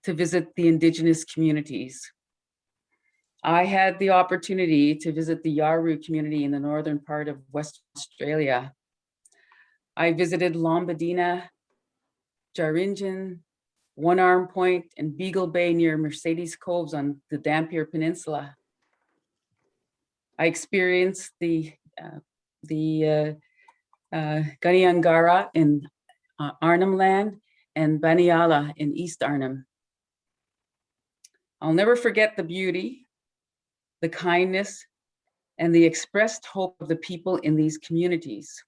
to visit the Indigenous communities. I had the opportunity to visit the Yaru community in the northern part of Western Australia. I visited Lombadina, Jaringan, One Arm Point, and Beagle Bay near Mercedes Coves on the Dampier Peninsula. I experienced the Ganyangara in Arnhem Land and Baniala in East Arnhem. I'll never forget the beauty, the kindness, and the expressed hope of the people in these communities.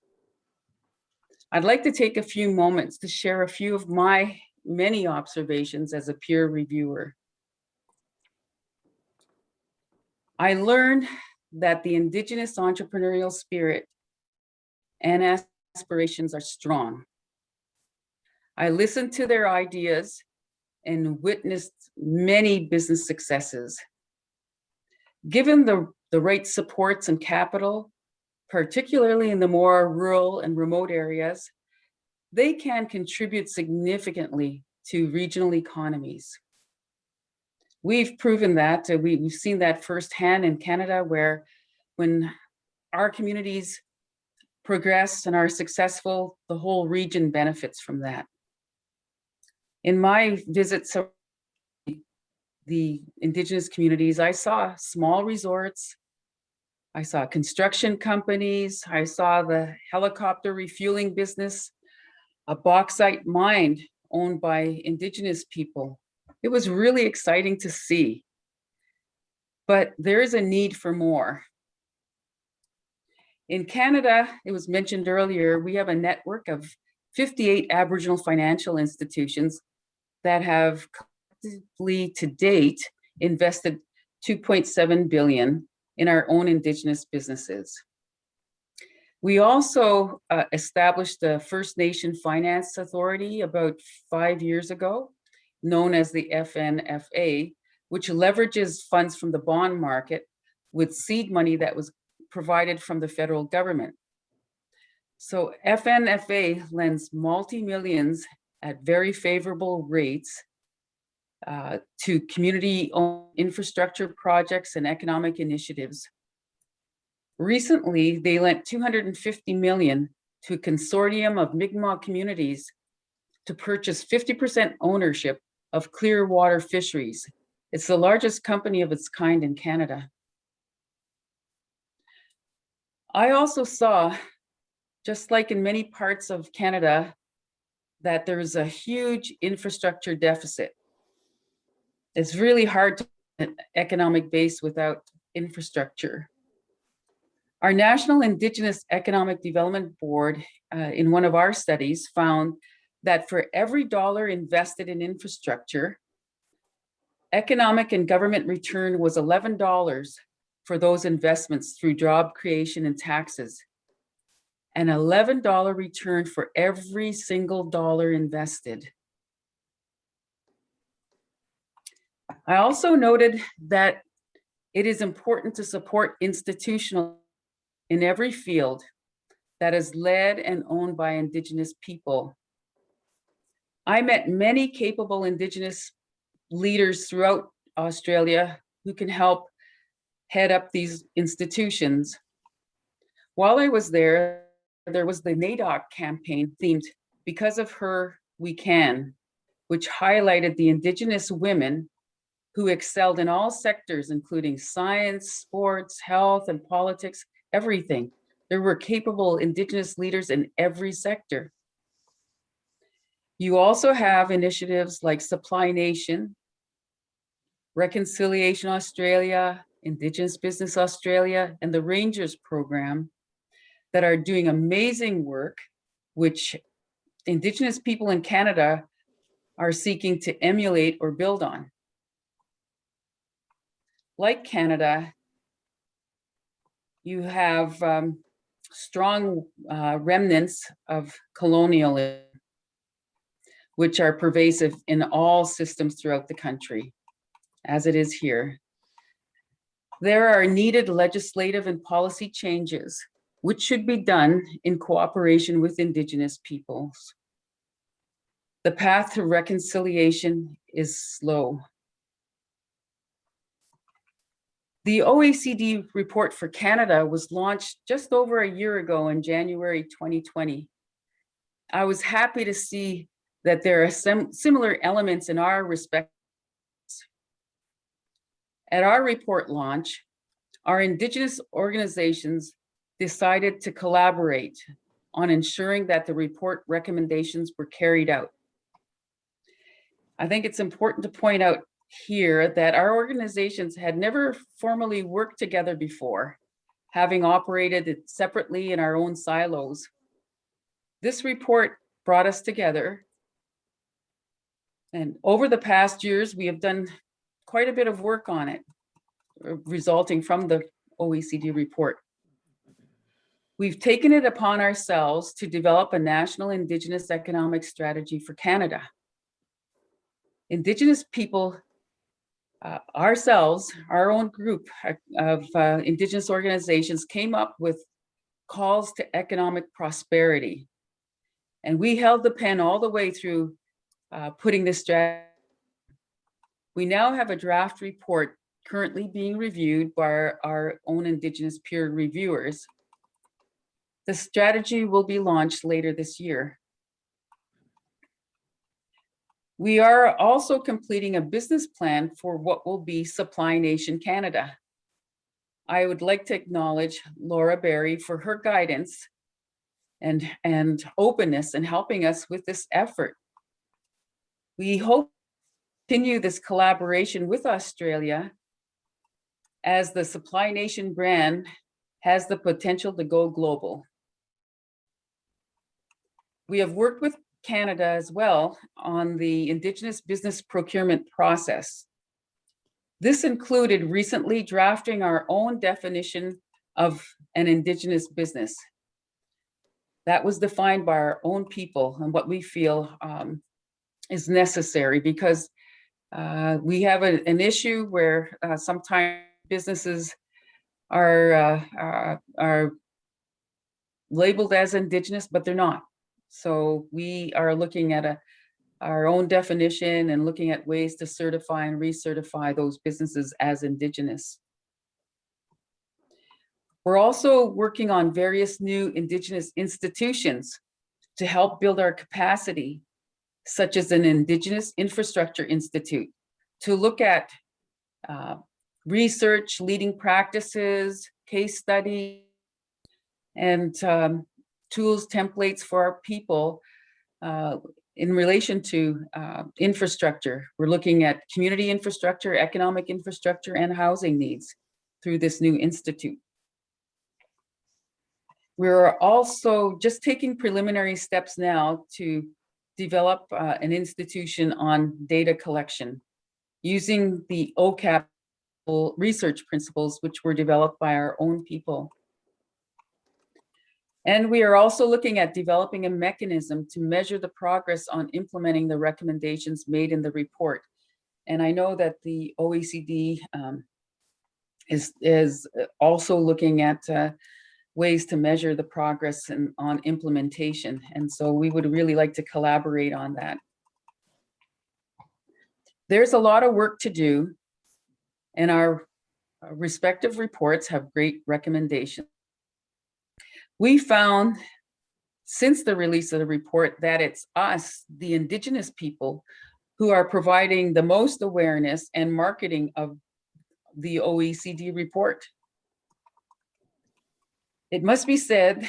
I'd like to take a few moments to share a few of my many observations as a peer reviewer. I learned that the Indigenous entrepreneurial spirit and aspirations are strong. I listened to their ideas and witnessed many business successes. Given the right supports and capital, particularly in the more rural and remote areas, they can contribute significantly to regional economies. We've proven that, we've seen that firsthand in Canada, where when our communities progress and are successful, the whole region benefits from that. In my visits to the Indigenous communities, I saw small resorts, I saw construction companies, I saw the helicopter refueling business, a bauxite mine owned by Indigenous people. It was really exciting to see, but there is a need for more. In Canada, it was mentioned earlier, we have a network of 58 Aboriginal financial institutions that have collectively to date invested $2.7 billion in our own Indigenous businesses. We also established the First Nation Finance Authority about 5 years ago, known as the FNFA, which leverages funds from the bond market with seed money that was provided from the federal government. So FNFA lends multi-millions at very favorable rates to community-owned infrastructure projects and economic initiatives. Recently, they lent 250 million to a consortium of Mi'kmaq communities to purchase 50% ownership of Clearwater Fisheries. It's the largest company of its kind in Canada. I also saw, just like in many parts of Canada, that there's a huge infrastructure deficit. It's really hard to build an economic base without infrastructure. Our National Indigenous Economic Development Board, in one of our studies, found that for every dollar invested in infrastructure, economic and government return was $11 for those investments through job creation and taxes, an $11 return for every single dollar invested. I also noted that it is important to support institutional in every field that is led and owned by Indigenous people. I met many capable Indigenous leaders throughout Australia who can help head up these institutions. While I was there was the NAIDOC campaign themed "Because of Her, We Can," which highlighted the Indigenous women who excelled in all sectors, including science, sports, health, and politics, everything. There were capable Indigenous leaders in every sector. You also have initiatives like Supply Nation, Reconciliation Australia, Indigenous Business Australia, and the Rangers program that are doing amazing work, which Indigenous people in Canada are seeking to emulate or build on. Like Canada, you have strong remnants of colonialism, which are pervasive in all systems throughout the country, as it is here. There are needed legislative and policy changes, which should be done in cooperation with Indigenous peoples. The path to reconciliation is slow. The OECD report for Canada was launched just over a year ago in January 2020. I was happy to see that there are some similar elements in our respect. At our report launch, our Indigenous organizations decided to collaborate on ensuring that the report recommendations were carried out. I think it's important to point out here that our organizations had never formally worked together before, having operated separately in our own silos. This report brought us together, and over the past years, we have done quite a bit of work on it, resulting from the OECD report. We've taken it upon ourselves to develop a national Indigenous economic strategy for Canada. Indigenous people, ourselves, our own group of Indigenous organizations came up with calls to economic prosperity. And we held the pen all the way through putting this strategy. We now have a draft report currently being reviewed by our own Indigenous peer reviewers. The strategy will be launched later this year. We are also completing a business plan for what will be Supply Nation Canada. I would like to acknowledge Laura Berry for her guidance and openness in helping us with this effort. We hope to continue this collaboration with Australia as the Supply Nation brand has the potential to go global. We have worked with Canada as well on the Indigenous business procurement process. This included recently drafting our own definition of an Indigenous business. That was defined by our own people and what we feel is necessary, because we have an issue where sometimes businesses are labeled as Indigenous, but they're not. So we are looking at our own definition and looking at ways to certify and recertify those businesses as Indigenous. We're also working on various new Indigenous institutions to help build our capacity, such as an Indigenous Infrastructure Institute, to look at research, leading practices, case study, and tools, templates for our people in relation to infrastructure. We're looking at community infrastructure, economic infrastructure, and housing needs through this new institute. We're also just taking preliminary steps now to develop an institution on data collection using the OCAP research principles, which were developed by our own people. And we are also looking at developing a mechanism to measure the progress on implementing the recommendations made in the report. And I know that the OECD is also looking at ways to measure the progress on implementation. And so we would really like to collaborate on that. There's a lot of work to do, and our respective reports have great recommendations. We found since the release of the report that it's us, the Indigenous people, who are providing the most awareness and marketing of the OECD report. It must be said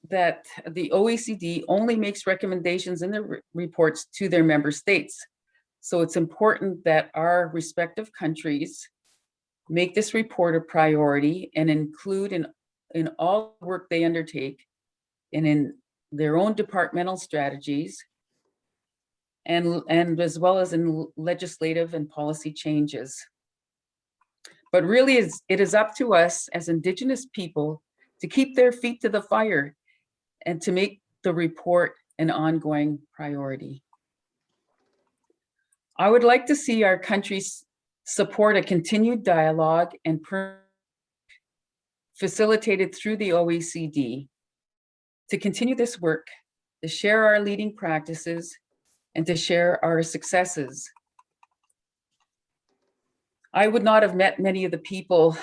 that the OECD only makes recommendations in their reports to their member states. So it's important that our respective countries make this report a priority and include in all the work they undertake and in their own departmental strategies and as well as in legislative and policy changes. But really it is up to us as Indigenous people to keep their feet to the fire and to make the report an ongoing priority. I would like to see our countries support a continued dialogue and facilitated through the OECD to continue this work, to share our leading practices, and to share our successes. I would not have met many of the people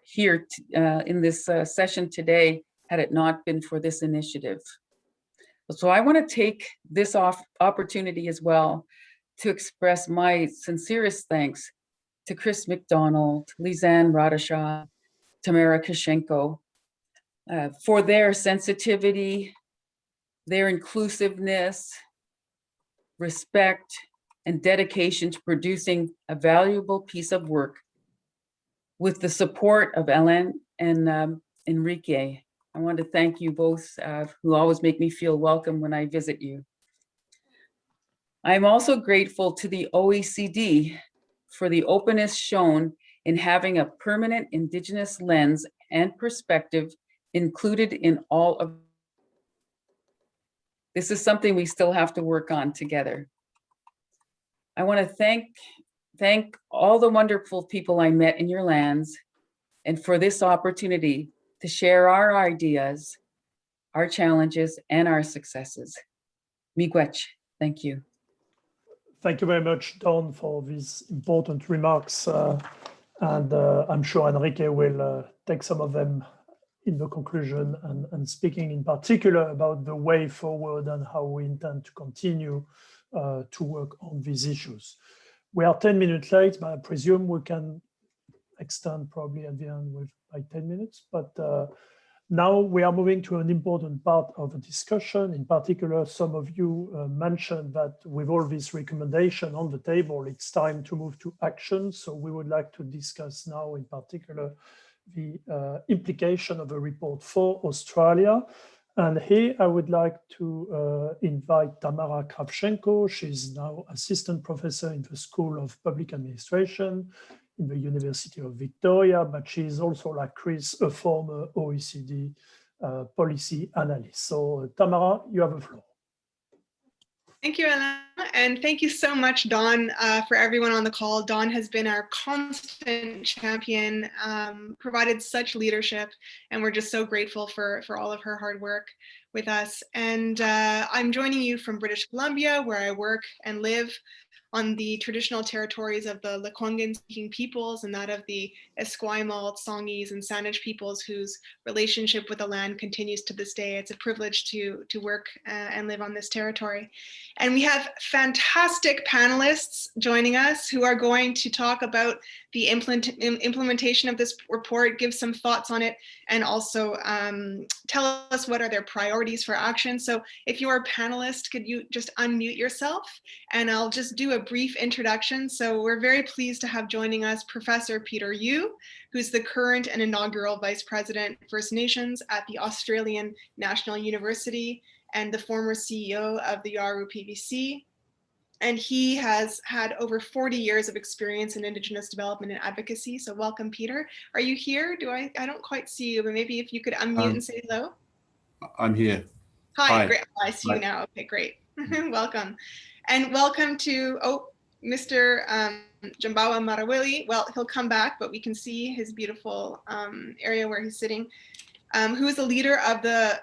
here in this session today had it not been for this initiative. So I want to take this opportunity as well to express my sincerest thanks to Chris McDonald, Lizanne Radashaw, Tamara Kashenko, for their sensitivity, their inclusiveness, respect, and dedication to producing a valuable piece of work with the support of Ellen and Enrique. I want to thank you both who always make me feel welcome when I visit you. I'm also grateful to the OECD for the openness shown in having a permanent Indigenous lens and perspective included in all of. This is something we still have to work on together. I want to thank all the wonderful people I met in your lands and for this opportunity to share our ideas, our challenges, and our successes. Miigwech, thank you. Thank you very much, Dawn, for these important remarks. And I'm sure Enrique will take some of them in the conclusion and speaking in particular about the way forward and how we intend to continue to work on these issues. We are 10 minutes late, but I presume we can extend probably at the end with by 10 minutes. But now we are moving to an important part of the discussion. In particular, some of you mentioned that with all these recommendations on the table, it's time to move to action. So we would like to discuss now in particular the implication of a report for Australia. And here I would like to invite Tamara Kravchenko. She's now assistant professor in the School of Public Administration in the University of Victoria, but she is also, like Chris, a former OECD policy analyst. So Tamara, you have the floor. Thank you, Alain, and thank you so much, Dawn, for everyone on the call. Dawn has been our constant champion, provided such leadership, and we're just so grateful for all of her hard work with us. And I'm joining you from British Columbia, where I work and live. on the traditional territories of the Lekwungen-speaking peoples and that of the Esquimalt, Songhees, and Saanich peoples whose relationship with the land continues to this day. It's a privilege to work and live on this territory. And we have fantastic panelists joining us who are going to talk about the implementation of this report, give some thoughts on it, and also tell us what are their priorities for action. So if you're a panelist, could you just unmute yourself? And I'll just do a brief introduction. So we're very pleased to have joining us Professor Peter Yu, who's the current and inaugural Vice President First Nations at the Australian National University and the former CEO of the Yaru PVC. And he has had over 40 years of experience in Indigenous development and advocacy. So welcome, Peter. Are you here? I don't quite see you, but maybe if you could unmute and say hello. I'm here. Hi, Hi. great. Oh, I see you now. Okay, great. Welcome. And welcome to, Mr. Jambawa Marawili. Well, he'll come back, but we can see his beautiful area where he's sitting, who is the leader of the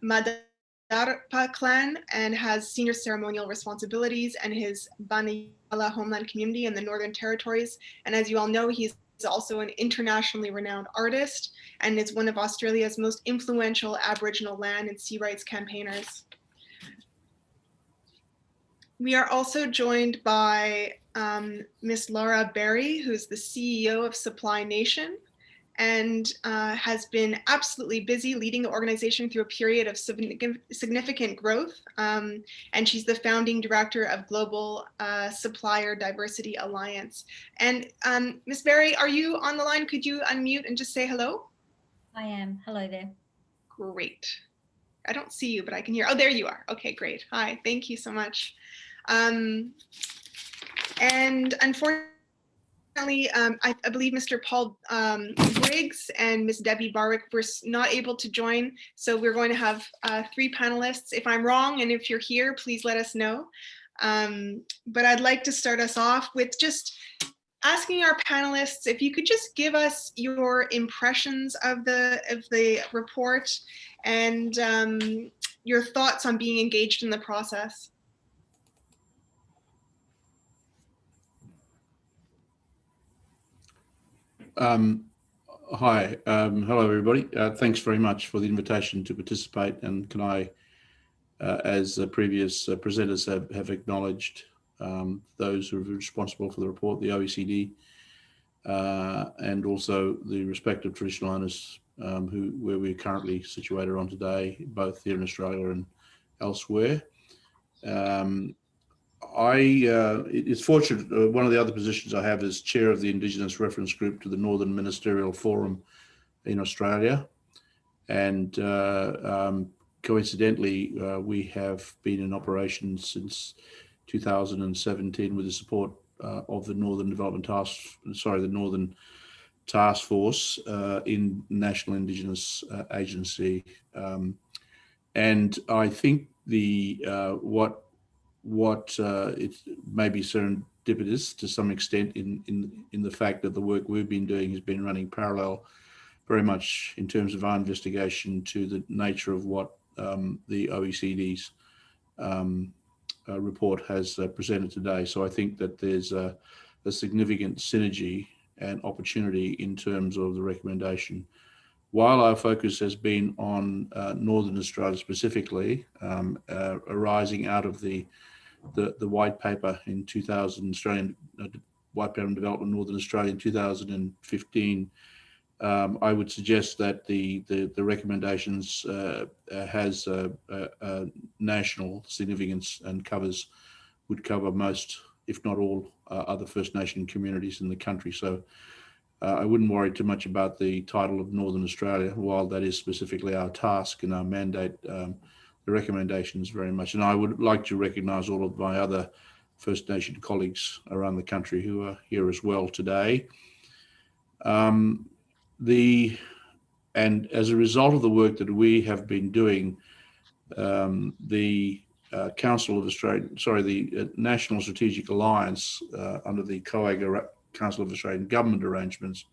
Madarpa clan and has senior ceremonial responsibilities and his Baniyala homeland community in the Northern Territories. And as you all know, he's also an internationally renowned artist and is one of Australia's most influential Aboriginal land and sea rights campaigners. We are also joined by Ms. Laura Berry, who's the CEO of Supply Nation and has been absolutely busy leading the organization through a period of significant growth. And she's the founding director of Global Supplier Diversity Alliance. And Ms. Berry, are you on the line? Could you unmute and just say hello? I am. Hello there. Great. I don't see you, but I can hear. Oh, there you are. Okay, great. Hi, thank you so much. And unfortunately, I believe Mr. Paul Briggs and Ms. Debbie Barwick were not able to join. So we're going to have 3 panelists. If I'm wrong, and if you're here, please let us know. But I'd like to start us off with just asking our panelists if you could just give us your impressions of the report and your thoughts on being engaged in the process. Hi, hello everybody. Thanks very much for the invitation to participate. And can I, as previous presenters have acknowledged, those who are responsible for the report, the OECD, and also the respective traditional owners where we're currently situated on today, both here in Australia and elsewhere. It's fortunate, one of the other positions I have is chair of the Indigenous Reference Group to the Northern Ministerial Forum in Australia. And coincidentally, we have been in operation since 2017 with the support of the Northern Task Force in National Indigenous Agency. And I think what it may be serendipitous to some extent in the fact that the work we've been doing has been running parallel very much in terms of our investigation to the nature of what the OECD's report has presented today. So I think that there's a significant synergy and opportunity in terms of the recommendation. While our focus has been on Northern Australia specifically, arising out of the white paper in 2000, Australian White Paper on Development Northern Australia in 2015, I would suggest that the recommendations has a national significance and would cover most, if not all, other First Nation communities in the country. So I wouldn't worry too much about the title of Northern Australia, while that is specifically our task and our mandate. The recommendations very much, and I would like to recognise all of my other First Nation colleagues around the country who are here as well today. And as a result of the work that we have been doing, the Council of Australia, the National Strategic Alliance under the COAG Council of Australian Government arrangements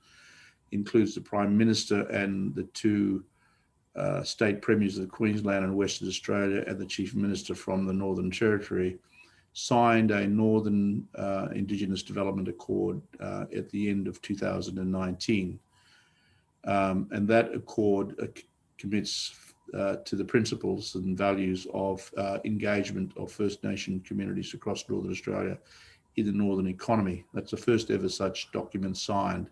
includes the Prime Minister and the 2 state premiers of Queensland and Western Australia and the Chief Minister from the Northern Territory. signed a Northern Indigenous Development Accord at the end of 2019. And that accord commits to the principles and values of engagement of First Nation communities across Northern Australia in the Northern economy. That's the first ever such document signed.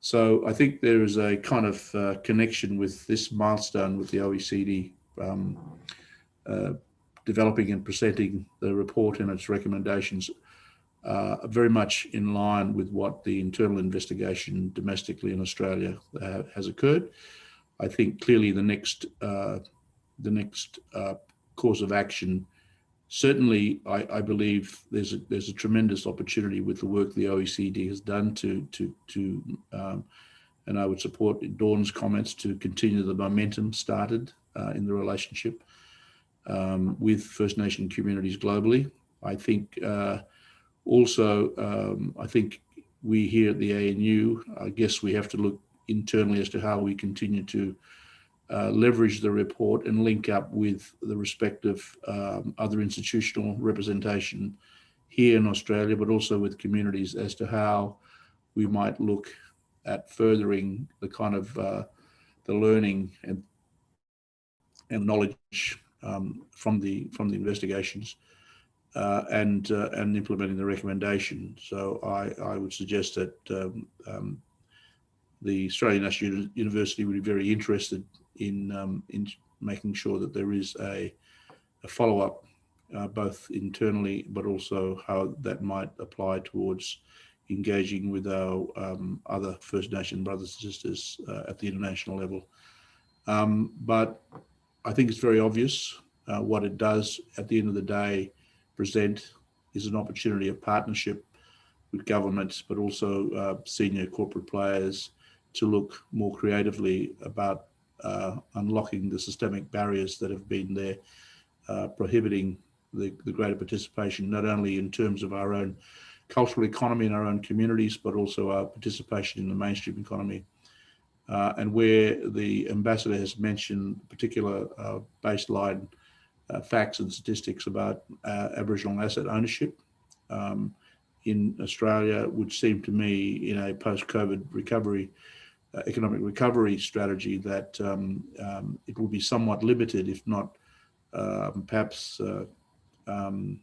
So I think there is a kind of connection with this milestone with the OECD developing and presenting the report and its recommendations very much in line with what the internal investigation domestically in Australia has occurred. I think clearly the next course of action, certainly I believe there's a tremendous opportunity with the work the OECD has done and I would support Dawn's comments to continue the momentum started in the relationship with First Nation communities globally. I think also, I think we here at the ANU, I guess we have to look internally as to how we continue to leverage the report and link up with the respective other institutional representation here in Australia, but also with communities as to how we might look at furthering the kind of the learning and knowledge from the investigations and implementing the recommendation. So I would suggest that the Australian National University would be very interested in making sure that there is a follow-up both internally, but also how that might apply towards engaging with our other First Nation brothers and sisters at the international level. But I think it's very obvious what it does at the end of the day present is an opportunity of partnership with governments, but also senior corporate players to look more creatively about unlocking the systemic barriers that have been there, prohibiting the greater participation, not only in terms of our own cultural economy in our own communities, but also our participation in the mainstream economy. And where the ambassador has mentioned particular baseline facts and statistics about Aboriginal asset ownership in Australia would seem to me in a post-COVID recovery, economic recovery strategy that it will be somewhat limited, if not perhaps an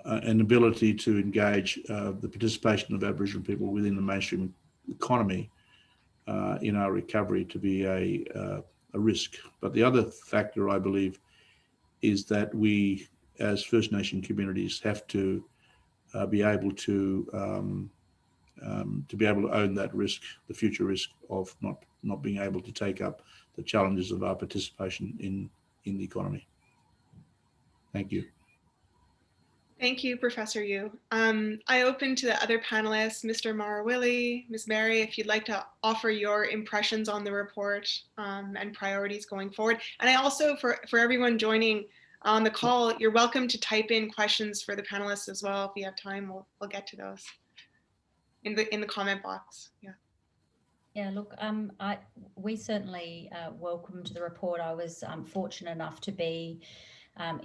ability to engage the participation of Aboriginal people within the mainstream economy in our recovery to be a risk. But the other factor, I believe, is that we as First Nation communities have to be able to own that risk, the future risk of not being able to take up the challenges of our participation in the economy. Thank you. Thank you, Professor Yu. I open to the other panelists, Mr. Marawili, Ms. Mary, if you'd like to offer your impressions on the report and priorities going forward. And I also, for everyone joining on the call, you're welcome to type in questions for the panelists as well. If we have time, we'll get to those in the comment box. Yeah. Yeah, look, we certainly welcomed the report. I was fortunate enough to be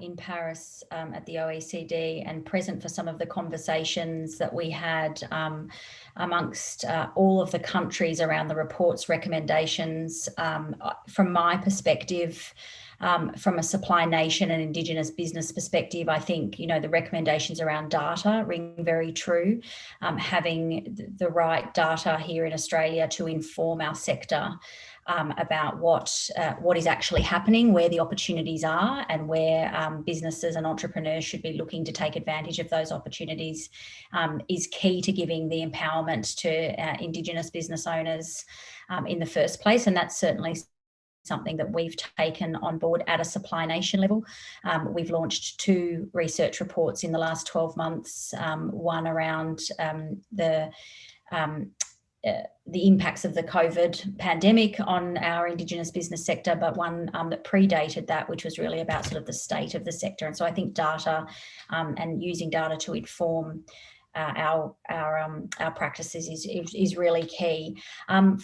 in Paris at the OECD and present for some of the conversations that we had amongst all of the countries around the report's recommendations. From my perspective, from a supply nation and Indigenous business perspective, I think, the recommendations around data ring very true. Having the right data here in Australia to inform our sector about what is actually happening, where the opportunities are, and where businesses and entrepreneurs should be looking to take advantage of those opportunities is key to giving the empowerment to Indigenous business owners in the first place. And that's certainly something that we've taken on board at a supply nation level. We've launched 2 research reports in the last 12 months, one around the impacts of the COVID pandemic on our Indigenous business sector, but one that predated that, which was really about sort of the state of the sector. And so I think data and using data to inform our practices is really key.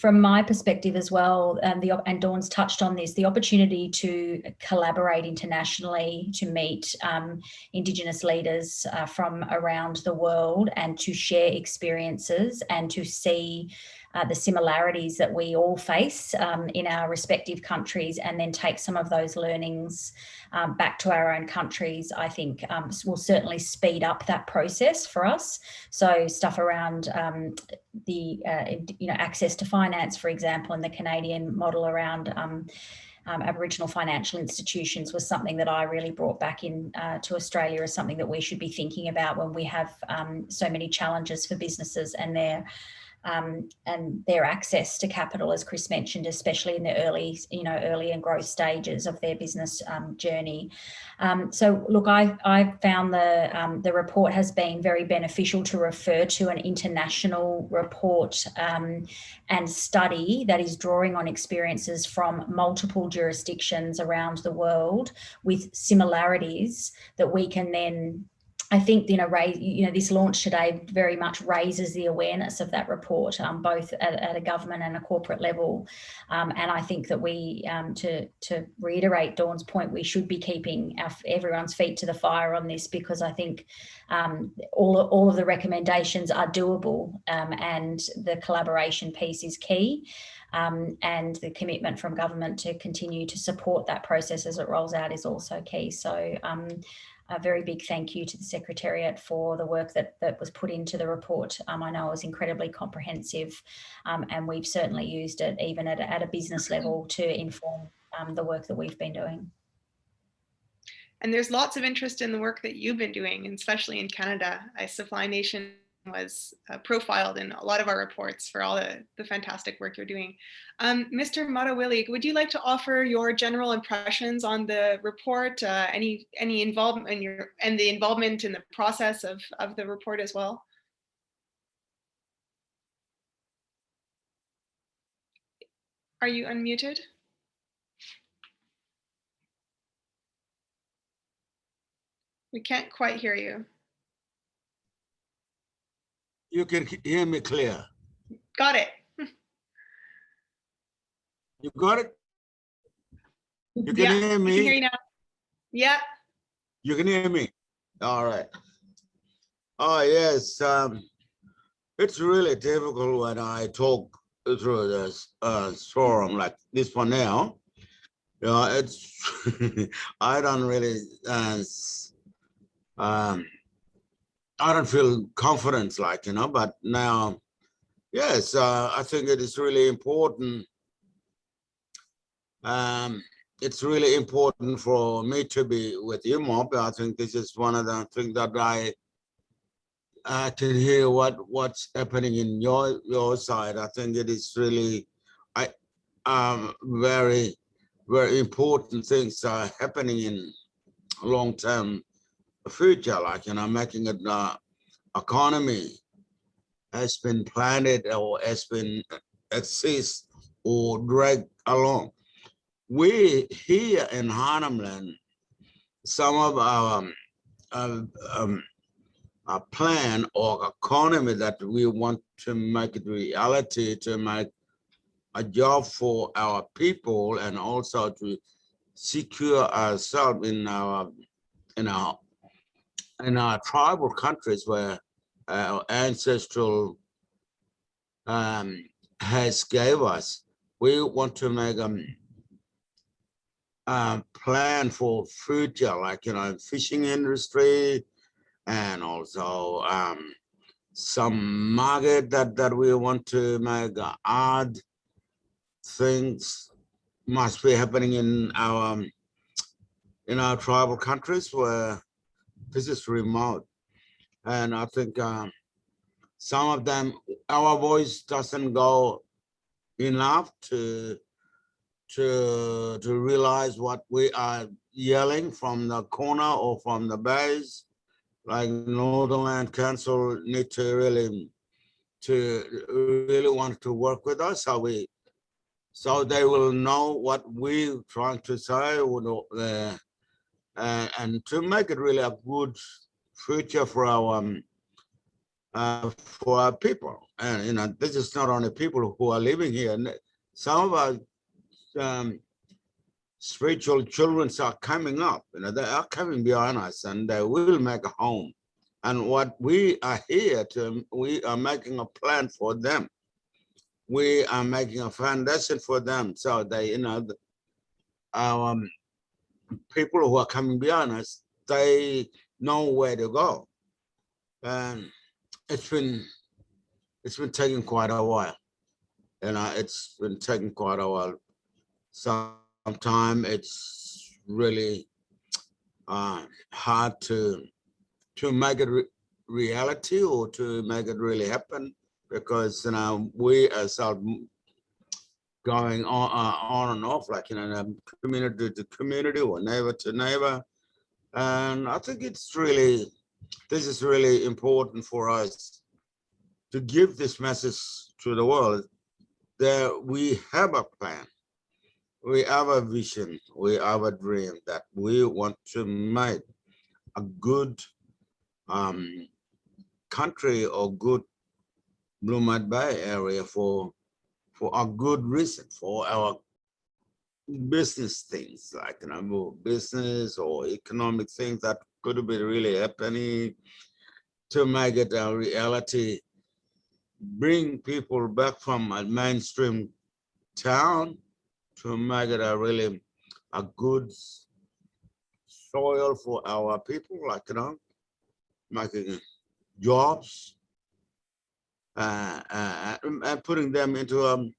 From my perspective as well, and Dawn's touched on this, the opportunity to collaborate internationally, to meet Indigenous leaders from around the world and to share experiences and to see the similarities that we all face in our respective countries, and then take some of those learnings back to our own countries, I think will certainly speed up that process for us. So stuff around access to finance, for example, and the Canadian model around Aboriginal financial institutions was something that I really brought back in to Australia as something that we should be thinking about when we have so many challenges for businesses and their access to capital, as Chris mentioned, especially in the early and growth stages of their business journey. So look, I found the report has been very beneficial to refer to an international report and study that is drawing on experiences from multiple jurisdictions around the world with similarities that we can then, I think, this launch today very much raises the awareness of that report, both at a government and a corporate level. And I think that we, to reiterate Dawn's point, we should be keeping everyone's feet to the fire on this, because I think all of the recommendations are doable, and the collaboration piece is key. And the commitment from government to continue to support that process as it rolls out is also key. So a very big thank you to the Secretariat for the work that was put into the report. I know it was incredibly comprehensive, and we've certainly used it even at a business level to inform the work that we've been doing. And there's lots of interest in the work that you've been doing, and especially in Canada. Supply Nation was profiled in a lot of our reports for all the fantastic work you're doing. Mr. Marawili, would you like to offer your general impressions on the report, any involvement in the involvement in the process of the report as well? Are you unmuted? We can't quite hear you. You can hear me clear. Got it. You got it? You can hear me? I can hear you now. Yeah. You can hear me? All right. Oh, yes. It's really difficult when I talk through this forum like this one now. You know, it's, I don't really, I don't feel confidence, like, but now, yes, I think it is really important. It's really important for me to be with you, Mob. I think this is one of the things that I can hear what's happening in your side. I think it is really very, very important things are happening in long-term future, like, making it economy has been planted or has been exist or dragged along. We here in Harnamland, some of our plan or economy that we want to make it reality, to make a job for our people, and also to secure ourselves in our tribal countries where our ancestral has gave us. We want to make plan for future, like, fishing industry, and also some market that we want to make. Odd things must be happening in our tribal countries where this is remote. And I think some of them, our voice doesn't go enough to realize what we are yelling from the corner or from the base. Like Northern Land Council need to really want to work with us, so they will know what we're trying to say, and to make it really a good future for our for our people. And, you know, this is not only people who are living here. Some of our spiritual children are coming up, you know, they are coming behind us and they will make a home. And what we are here to, we are making a plan for them. We are making a foundation for them. So they, you know, our people who are coming behind us, they know where to go. And it's been taking quite a while. You know, it's been taking quite a while. Sometimes it's really hard to make it reality or to make it really happen, because, you know, we as our going on and off, like, you know, community to community or neighbor to neighbor. And I think it's really, this is really important for us to give this message to the world that we have a plan, we have a vision, we have a dream that we want to make a good country or good Blue Mud Bay area for a good reason, for our business things, like, you know, business or economic things that could be really happening, to make it a reality, bring people back from a mainstream town to make it a really a good soil for our people, like, you know, making jobs and putting them into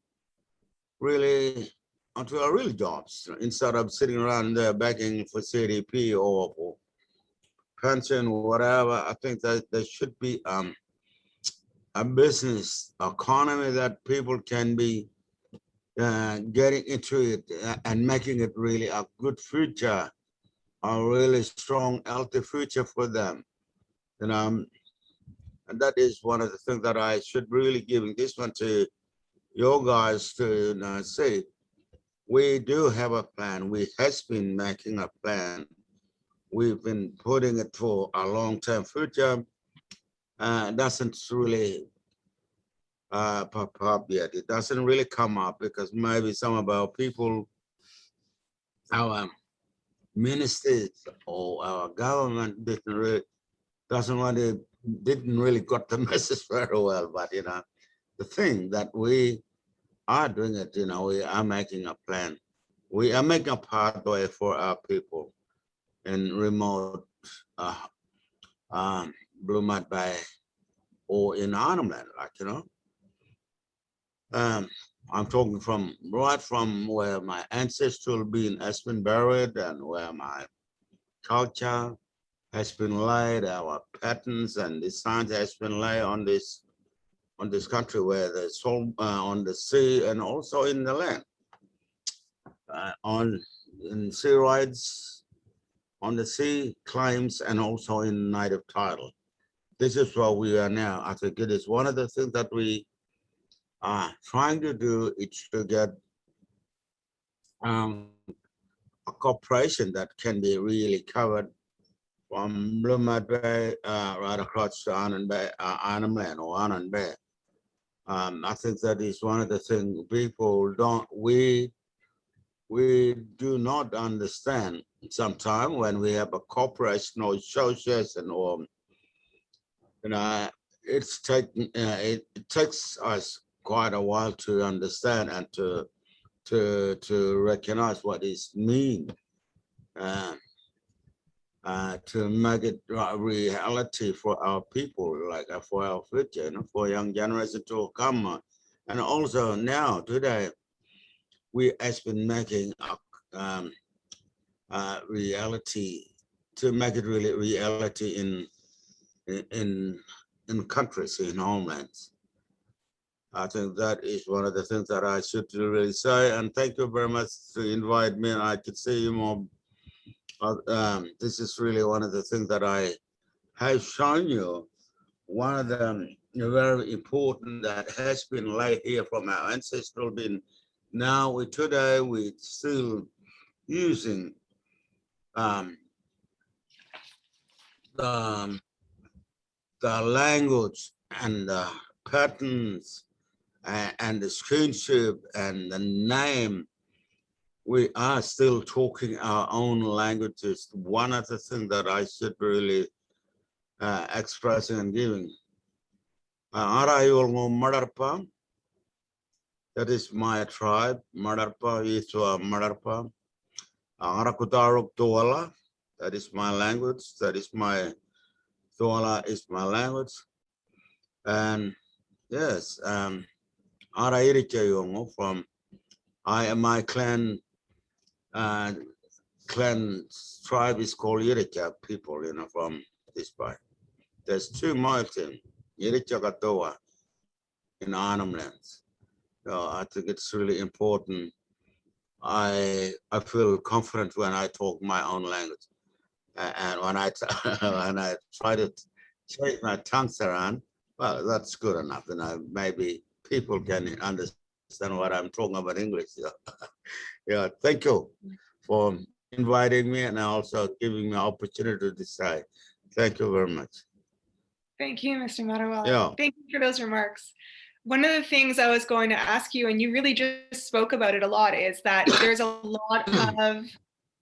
really onto a real jobs, instead of sitting around there begging for CDP or for pension or whatever. I think that there should be a business economy that people can be getting into it and making it really a good future, a really strong, healthy future for them. You know, and that is one of the things that I should really give this one to your guys to say. We do have a plan. We has been making a plan. We've been putting it for a long-term future. Doesn't really pop up yet. It doesn't really come up because maybe some of our people, our ministers or our government didn't really got the message very well. But, you know, the thing that we are doing it, you know, we are making a plan. We are making a pathway for our people in remote Blue Mud Bay or in Arnhem Land, like, you know. I'm talking from right from where my ancestral being has been buried and where my culture has been laid, our patterns and the science has been laid on this country, where the soul on the sea and also in the land, in sea rights, on the sea claims, and also in native title. This is where we are now. I think it is one of the things that we are trying to do, is to get a corporation that can be really covered from Blue Mud Bay right across to Arnhem Bay, Arnhem Land or Arnhem Bay. I think that is one of the things people we do not understand sometimes when we have a corporation or association, or, you know, it's taking it takes us quite a while to understand and to recognize what it means, to make it a reality for our people, like for our future, you know, for young generation to come. And also now today, we has been making a reality, to make it really reality in countries, in homelands. I think that is one of the things that I should really say. And thank you very much to invite me. And I could see you more. This is really one of the things that I have shown you. One of them very important that has been laid here from our ancestral being. Now today we still using the language and the patterns and the kinship and the name, we are still talking our own languages. One of the things that I should really expressing and giving. Arayul Madarpa, that is my tribe. Madarpa is Madarpa. Arakutaruk Tuala, that is my language. That is my Tuala is my language. And yes, Ara Irikayongo from my clan tribe is called Irika people, from this part. There's 2 mountains, Irika Katoa in Arnhem Lands. So I think it's really important. I feel confident when I talk my own language. And when I when I try to change my tongues around, well, that's good enough. Maybe people can understand what I'm talking about English. Yeah, thank you for inviting me and also giving me opportunity to decide. Thank you very much. Thank you, Mr. Matawa. Yeah. Thank you for those remarks. One of the things I was going to ask you, and you really just spoke about it a lot, is that there's a lot of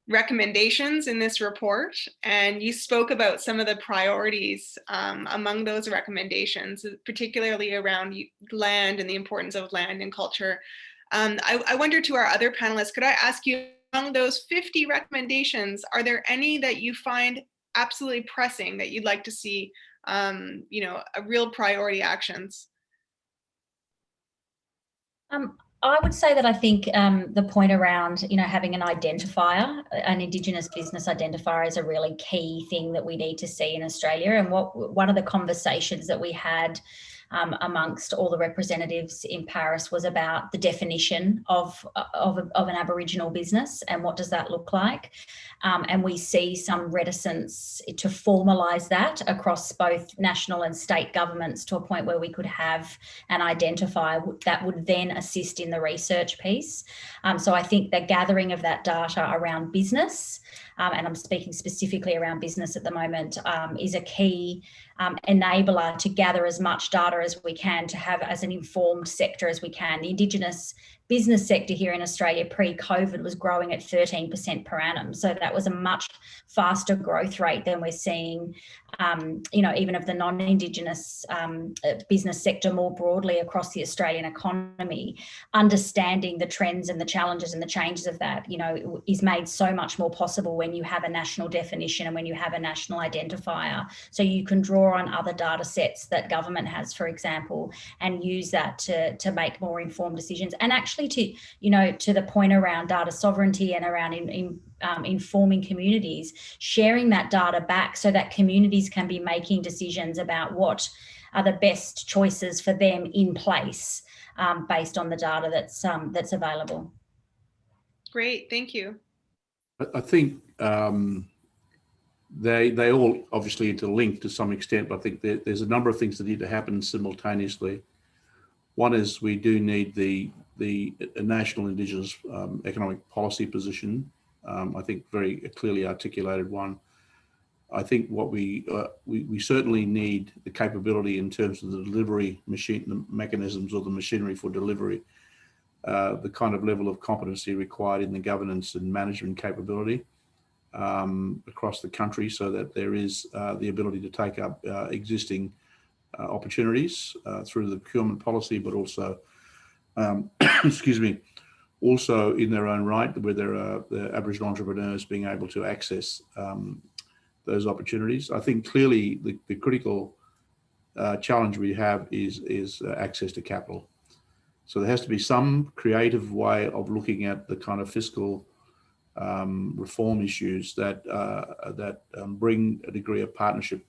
recommendations in this report, and you spoke about some of the priorities among those recommendations, particularly around land and the importance of land and culture. I wonder to our other panelists, could I ask you, among those 50 recommendations, are there any that you find absolutely pressing that you'd like to see, a real priority actions? I would say that I think the point around, having an identifier, an Indigenous business identifier, is a really key thing that we need to see in Australia. And one of the conversations that we had amongst all the representatives in Paris was about the definition of an Aboriginal business and what does that look like. And we see some reticence to formalise that across both national and state governments to a point where we could have an identifier that would then assist in the research piece. So I think the gathering of that data around business, and I'm speaking specifically around business at the moment, is a key enabler to gather as much data as we can to have as an informed sector as we can. The Indigenous business sector here in Australia pre-COVID was growing at 13% per annum. So that was a much faster growth rate than we're seeing, even of the non-Indigenous business sector more broadly across the Australian economy. Understanding the trends and the challenges and the changes of that, is made so much more possible when you have a national definition and when you have a national identifier. So you can draw on other data sets that government has, for example, and use that to make more informed decisions. And actually to the point around data sovereignty and around informing communities, sharing that data back so that communities can be making decisions about what are the best choices for them in place based on the data that's available. Great, thank you. I think they all obviously interlink to some extent, but I think there's a number of things that need to happen simultaneously. One is we do need the national Indigenous economic policy position. I think very clearly articulated one. I think what we certainly need the capability in terms of the delivery machine, the mechanisms or the machinery for delivery, the kind of level of competency required in the governance and management capability across the country, so that there is the ability to take up existing opportunities through the procurement policy, but also, excuse me, also in their own right, where there are the Aboriginal entrepreneurs being able to access those opportunities. I think clearly the critical challenge we have is access to capital. So there has to be some creative way of looking at the kind of fiscal reform issues that bring a degree of partnership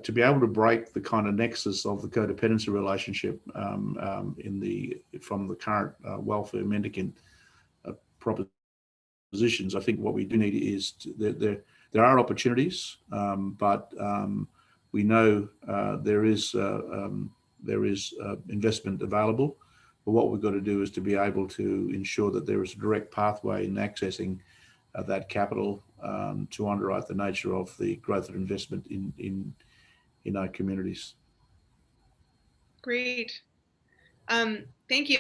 to be able to break the kind of nexus of the codependency relationship from the current welfare mendicant propositions. I think what we do need is there are opportunities, but we know there is investment available. But what we've got to do is to be able to ensure that there is a direct pathway in accessing that capital to underwrite the nature of the growth of investment in our communities. Great. Thank you.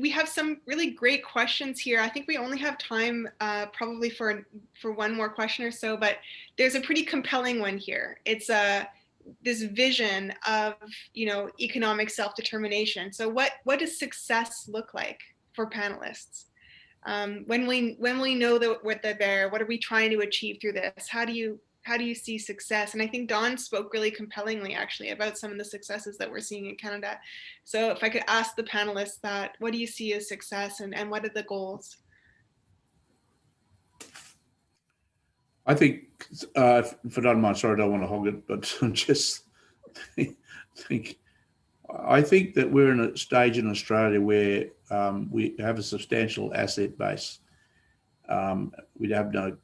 We have some really great questions here. I think we only have time probably for one more question or so, but there's a pretty compelling one here. It's this vision of, you know, economic self-determination. So what does success look like for panelists? When we know that what they're there, what are we trying to achieve through this? How do you see success? And I think Don spoke really compellingly actually about some of the successes that we're seeing in Canada. So if I could ask the panelists that, what do you see as success, and what are the goals? I think, if I don't mind, sorry, I don't want to hog it, but just I think that we're in a stage in Australia where we have a substantial asset base. We have no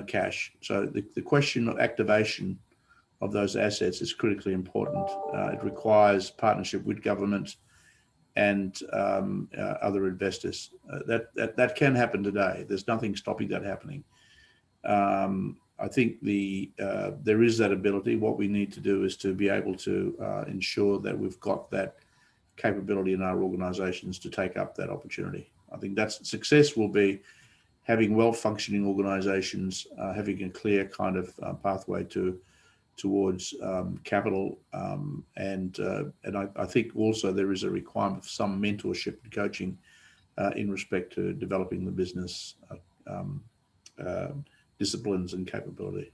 cash. So the question of activation of those assets is critically important. It requires partnership with government and other investors. That can happen today. There's nothing stopping that happening. I think there is that ability. What we need to do is to be able to ensure that we've got that capability in our organisations to take up that opportunity. I think that's success will be having well-functioning organisations, having a clear kind of pathway towards capital, and I think also there is a requirement for some mentorship and coaching in respect to developing the business disciplines and capability.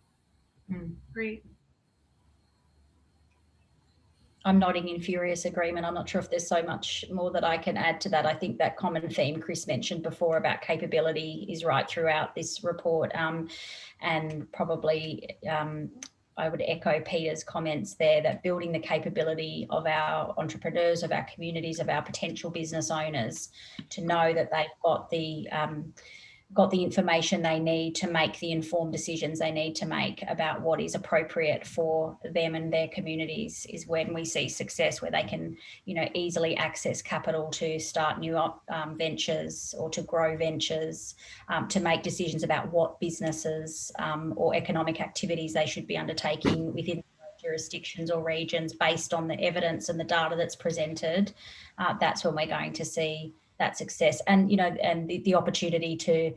Great. I'm nodding in furious agreement. I'm not sure if there's so much more that I can add to that. I think that common theme Chris mentioned before about capability is right throughout this report. And probably I would echo Peter's comments there that building the capability of our entrepreneurs, of our communities, of our potential business owners to know that they've got the information they need to make the informed decisions they need to make about what is appropriate for them and their communities is when we see success, where they can, you know, easily access capital to start new ventures or to grow ventures, to make decisions about what businesses or economic activities they should be undertaking within jurisdictions or regions based on the evidence and the data that's presented. That's when we're going to see that success, and, you know, and the opportunity to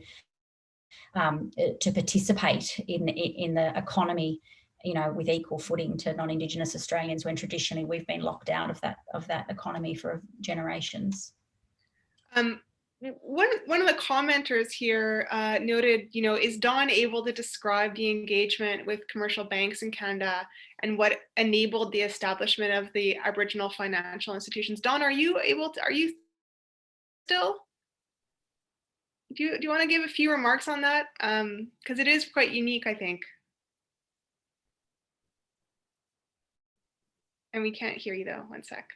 participate in the economy, you know, with equal footing to non-Indigenous Australians, when traditionally we've been locked out of that economy for generations. One of the commenters here noted, you know, is Don able to describe the engagement with commercial banks in Canada and what enabled the establishment of the Aboriginal financial institutions? Don, are you still? Do you want to give a few remarks on that? Because it is quite unique, I think. And we can't hear you though. One sec.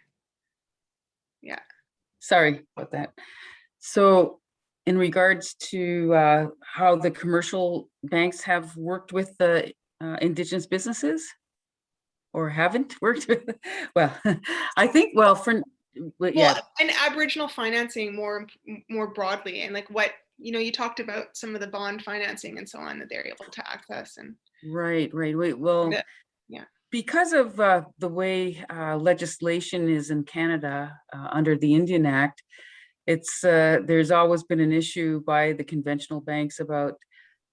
Yeah. Sorry about that. So in regards to how the commercial banks have worked with the Indigenous businesses or haven't worked with, well, I think, yeah. And Aboriginal financing more broadly, and like what, you know, you talked about some of the bond financing and so on that they're able to access. And Right. Well, yeah. Because of the way legislation is in Canada under the Indian Act, it's there's always been an issue by the conventional banks about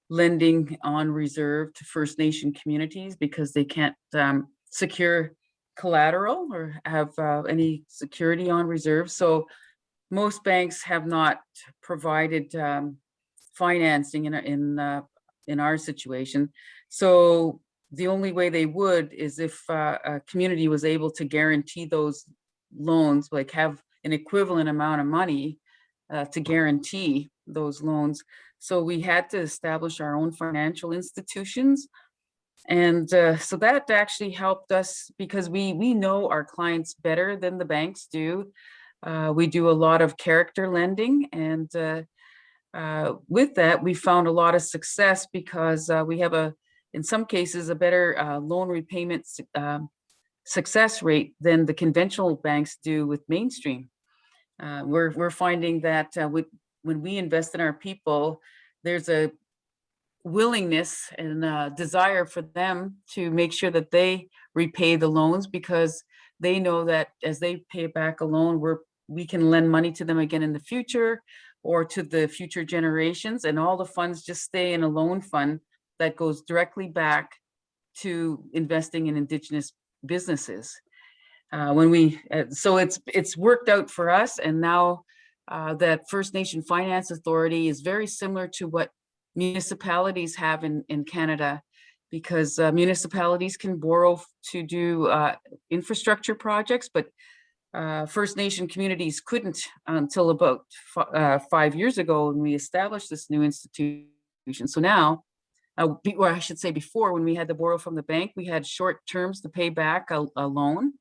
lending on reserve to First Nation communities because they can't secure collateral or have any security on reserve. So most banks have not provided financing in our situation. So the only way they would is if a community was able to guarantee those loans, like have an equivalent amount of money to guarantee those loans. So we had to establish our own financial institutions. And so that actually helped us because we know our clients better than the banks do. We do a lot of character lending, and with that, we found a lot of success because we have in some cases, a better loan repayment success rate than the conventional banks do with mainstream. We're finding that when we invest in our people, there's a willingness and desire for them to make sure that they repay the loans because they know that as they pay back a loan, we can lend money to them again in the future or to the future generations, and all the funds just stay in a loan fund that goes directly back to investing in Indigenous businesses. So it's worked out for us, and now that First Nation Finance Authority is very similar to what municipalities have in Canada, because municipalities can borrow to do infrastructure projects, but First Nation communities couldn't until about 5 years ago when we established this new institution. So now, or I should say before, when we had to borrow from the bank, we had short terms to pay back a loan,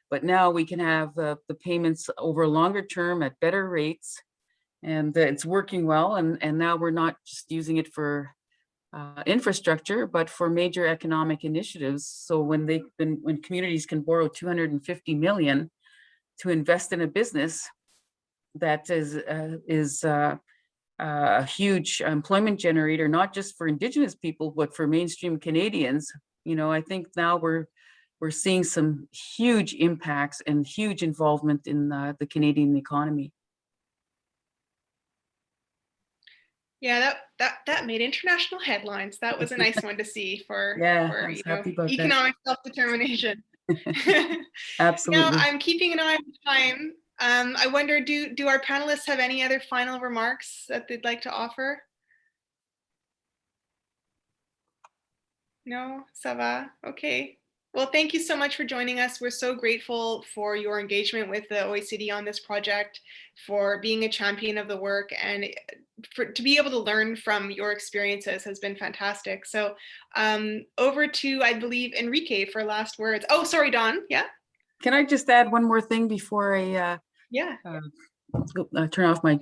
but now we can have the payments over a longer term at better rates, and it's working well. And now we're not just using it for infrastructure, but for major economic initiatives. So when communities can borrow 250 million to invest in a business, that is a huge employment generator, not just for Indigenous people, but for mainstream Canadians. I think now we're seeing some huge impacts and huge involvement in the Canadian economy. Yeah, that made international headlines. That was a nice one to see for economic self-determination. Absolutely. Now I'm keeping an eye on time. I wonder, do our panelists have any other final remarks that they'd like to offer? No, ça va? Okay. Well, thank you so much for joining us. We're so grateful for your engagement with the OECD on this project, for being a champion of the work, and to be able to learn from your experiences has been fantastic. So over to, I believe, Enrique for last words. Oh, sorry, Dawn. Yeah. Can I just add one more thing before I turn off my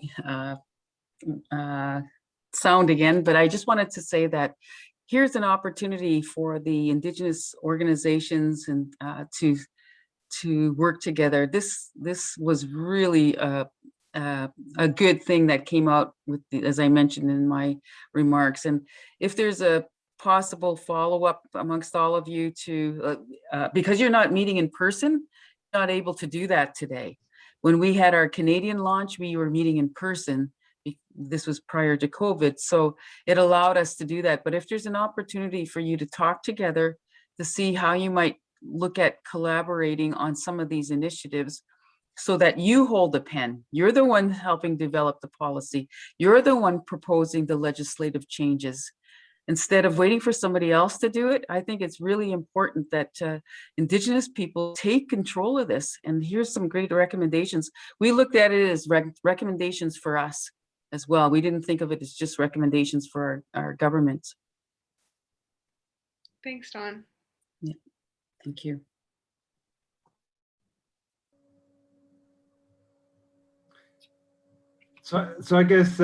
sound again? But I just wanted to say that here's an opportunity for the Indigenous organizations and to work together. This was really a good thing that came out with, as I mentioned in my remarks. And if there's a possible follow-up amongst all of you to, because you're not meeting in person, not able to do that today. When we had our Canadian launch, we were meeting in person. This was prior to COVID, so it allowed us to do that. But if there's an opportunity for you to talk together to see how you might look at collaborating on some of these initiatives, so that you hold the pen, you're the one helping develop the policy, you're the one proposing the legislative changes, instead of waiting for somebody else to do it. I think it's really important that Indigenous people take control of this. And here's some great recommendations. We looked at it as recommendations for us as well. We didn't think of it as just recommendations for our governments. Thanks, Dawn. Yeah, thank you. So I guess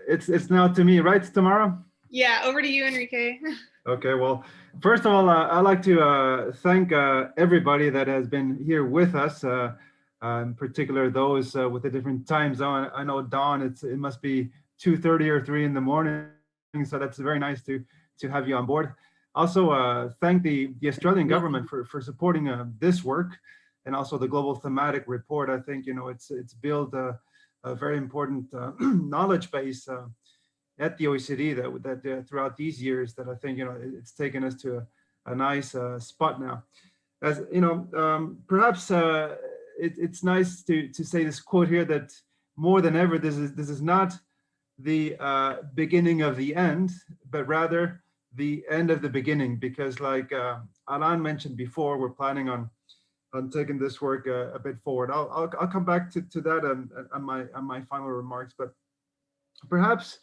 it's now to me, right, Tamara? Yeah, over to you, Enrique. Okay, well, first of all, I'd like to thank everybody that has been here with us, in particular those with a different time zone. I know, Dawn, it must be 2:30 or 3 in the morning, so that's very nice to have you on board. Also, thank the Australian government for supporting this work, and also the Global Thematic Report. I think, it's built a very important knowledge base at the OECD that throughout these years that I think, it's taken us to a nice spot now. As you know, perhaps it's nice to say this quote here, that more than ever, this is not the beginning of the end, but rather the end of the beginning, because like Alain mentioned before, we're planning on taking this work a bit forward. I'll come back to that on my final remarks, but perhaps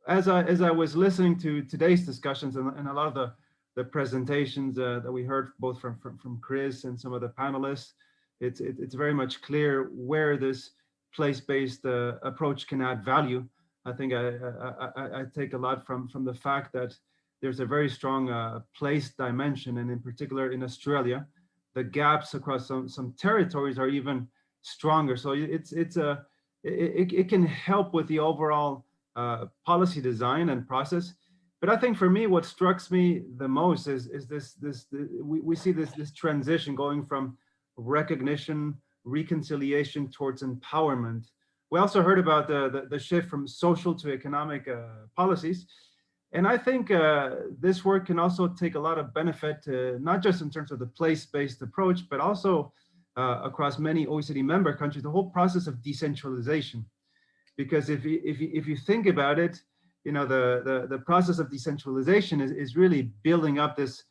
as I was listening to today's discussions and a lot of the presentations that we heard both from Chris and some of the panelists, it's very much clear where this place-based approach can add value. I think I take a lot from the fact that there's a very strong place dimension, and in particular in Australia, the gaps across some territories are even stronger. So it can help with the overall policy design and process. But I think for me, what strikes me the most is we see this transition going from recognition, reconciliation towards empowerment. We also heard about the shift from social to economic policies. And I think this work can also take a lot of benefit, not just in terms of the place-based approach, but also across many OECD member countries, the whole process of decentralization. Because if you think about it, you know, the process of decentralization is really building up this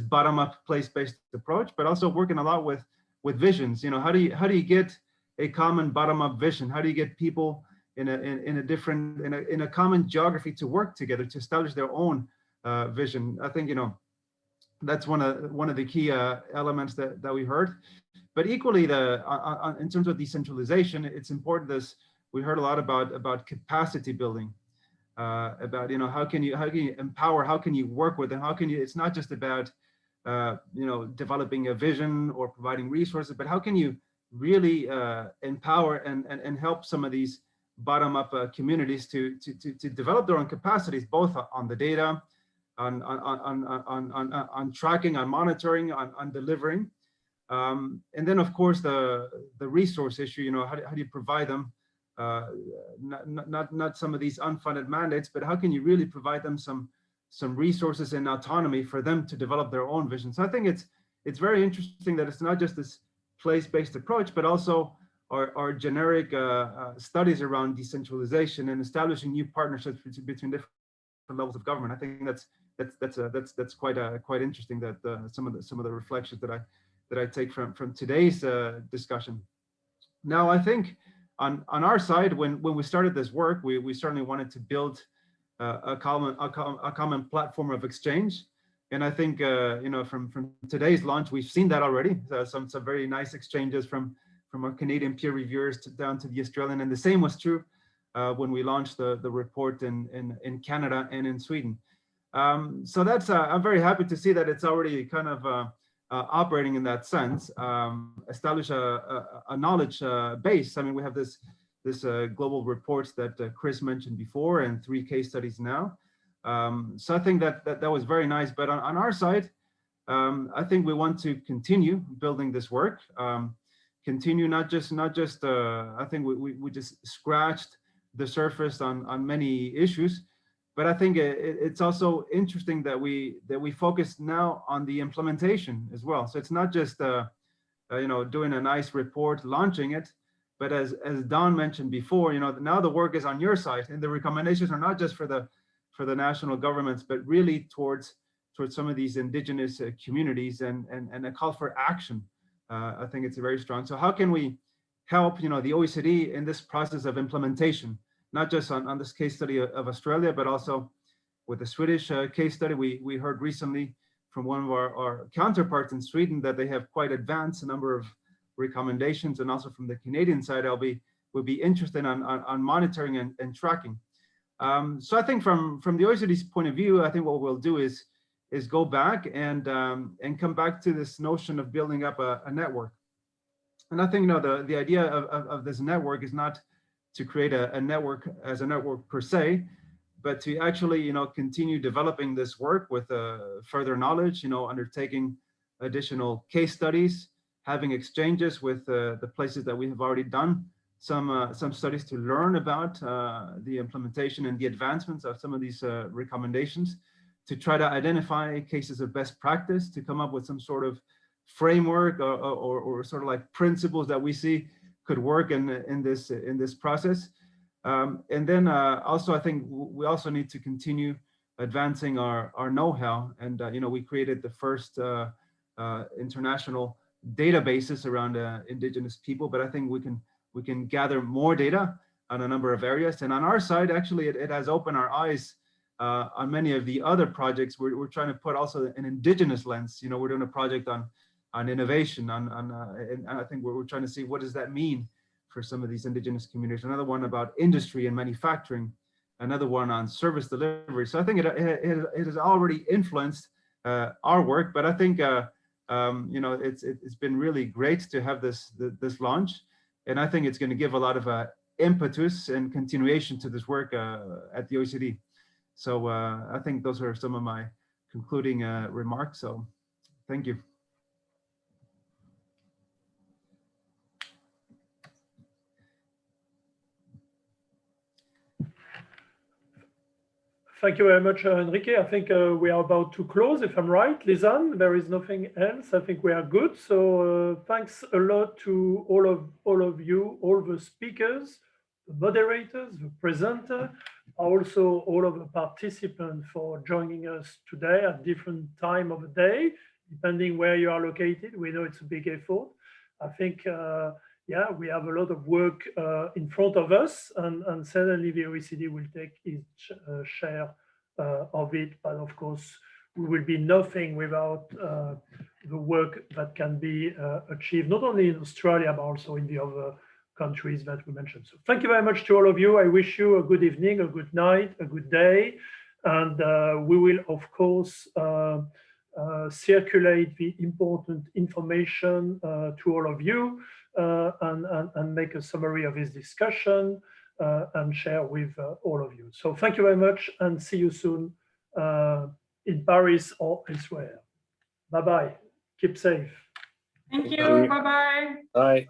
bottom-up place-based approach, but also working a lot with visions. You know, how do you get a common bottom-up vision? How do you get people in a common geography to work together to establish their own vision? I think, you know, that's one of the key elements that we heard. But equally, in terms of decentralization, it's important, as we heard a lot about capacity building, about, you know, how can you empower, how can you work with them, how can you, it's not just about you know, developing a vision or providing resources, but how can you really empower and help some of these bottom-up communities to develop their own capacities, both on the data, on tracking, on monitoring, on delivering. And then, of course, the resource issue, you know, how do you provide them, not some of these unfunded mandates, but how can you really provide them some resources and autonomy for them to develop their own vision? So I think it's very interesting that it's not just this place-based approach, but also our generic studies around decentralization and establishing new partnerships between different levels of government. I think that's quite interesting, that some of the reflections that I take from today's discussion. Now, I think on our side, when we started this work, we certainly wanted to build a common platform of exchange. And I think, you know, from today's launch, we've seen that already. Some very nice exchanges from our Canadian peer reviewers down to the Australian. And the same was true when we launched the report in Canada and in Sweden. So that's, I'm very happy to see that it's already kind of operating in that sense, establish a knowledge base. I mean, we have this global reports that Chris mentioned before, and 3 case studies now. So I think that was very nice. But on our side, I think we want to continue building this work. Continue not just. I think we just scratched the surface on many issues, but I think it's also interesting that we focus now on the implementation as well. So it's not just you know, doing a nice report, launching it, but as Don mentioned before, you know, now the work is on your side, and the recommendations are not just for the national governments, but really towards some of these indigenous communities and a call for action. I think it's very strong. So how can we help, you know, the OECD in this process of implementation, not just on this case study of Australia, but also with the Swedish case study. We heard recently from one of our counterparts in Sweden that they have quite advanced a number of recommendations, and also from the Canadian side, we'll be interested on monitoring and tracking. So I think from the OECD's point of view, I think what we'll do is go back and come back to this notion of building up a network. And I think, you know, the idea of this network is not to create a network as a network per se, but to actually, you know, continue developing this work with further knowledge, you know, undertaking additional case studies, having exchanges with the places that we have already done some studies to learn about the implementation and the advancements of some of these recommendations, to try to identify cases of best practice, to come up with some sort of framework or sort of like principles that we see could work in this process. And then also, I think we also need to continue advancing our know-how. And you know, we created the first international databases around indigenous people, but I think we can gather more data on a number of areas. And on our side, actually, it has opened our eyes on many of the other projects. We're trying to put also an indigenous lens. You know, we're doing a project on innovation, and I think we're trying to see what does that mean for some of these indigenous communities. Another one about industry and manufacturing, another one on service delivery. So I think it has already influenced our work, but I think you know, it's been really great to have this launch, and I think it's going to give a lot of impetus and continuation to this work at the OECD. So I think those are some of my concluding remarks. So thank you. Thank you very much, Enrique. I think we are about to close, if I'm right. Lisanne, there is nothing else. I think we are good. So thanks a lot to all of you, all the speakers, the moderators, the presenter, also all of the participants for joining us today at different time of the day, depending where you are located. We know it's a big effort. I think, yeah, we have a lot of work in front of us, and certainly the OECD will take its share of it. But of course, we will be nothing without the work that can be achieved, not only in Australia, but also in the other countries that we mentioned. So thank you very much to all of you. I wish you a good evening, a good night, a good day. And we will, of course, circulate the important information to all of you and make a summary of this discussion and share with all of you. So thank you very much and see you soon in Paris or elsewhere. Bye-bye. Keep safe. Thank you. Bye-bye. Bye.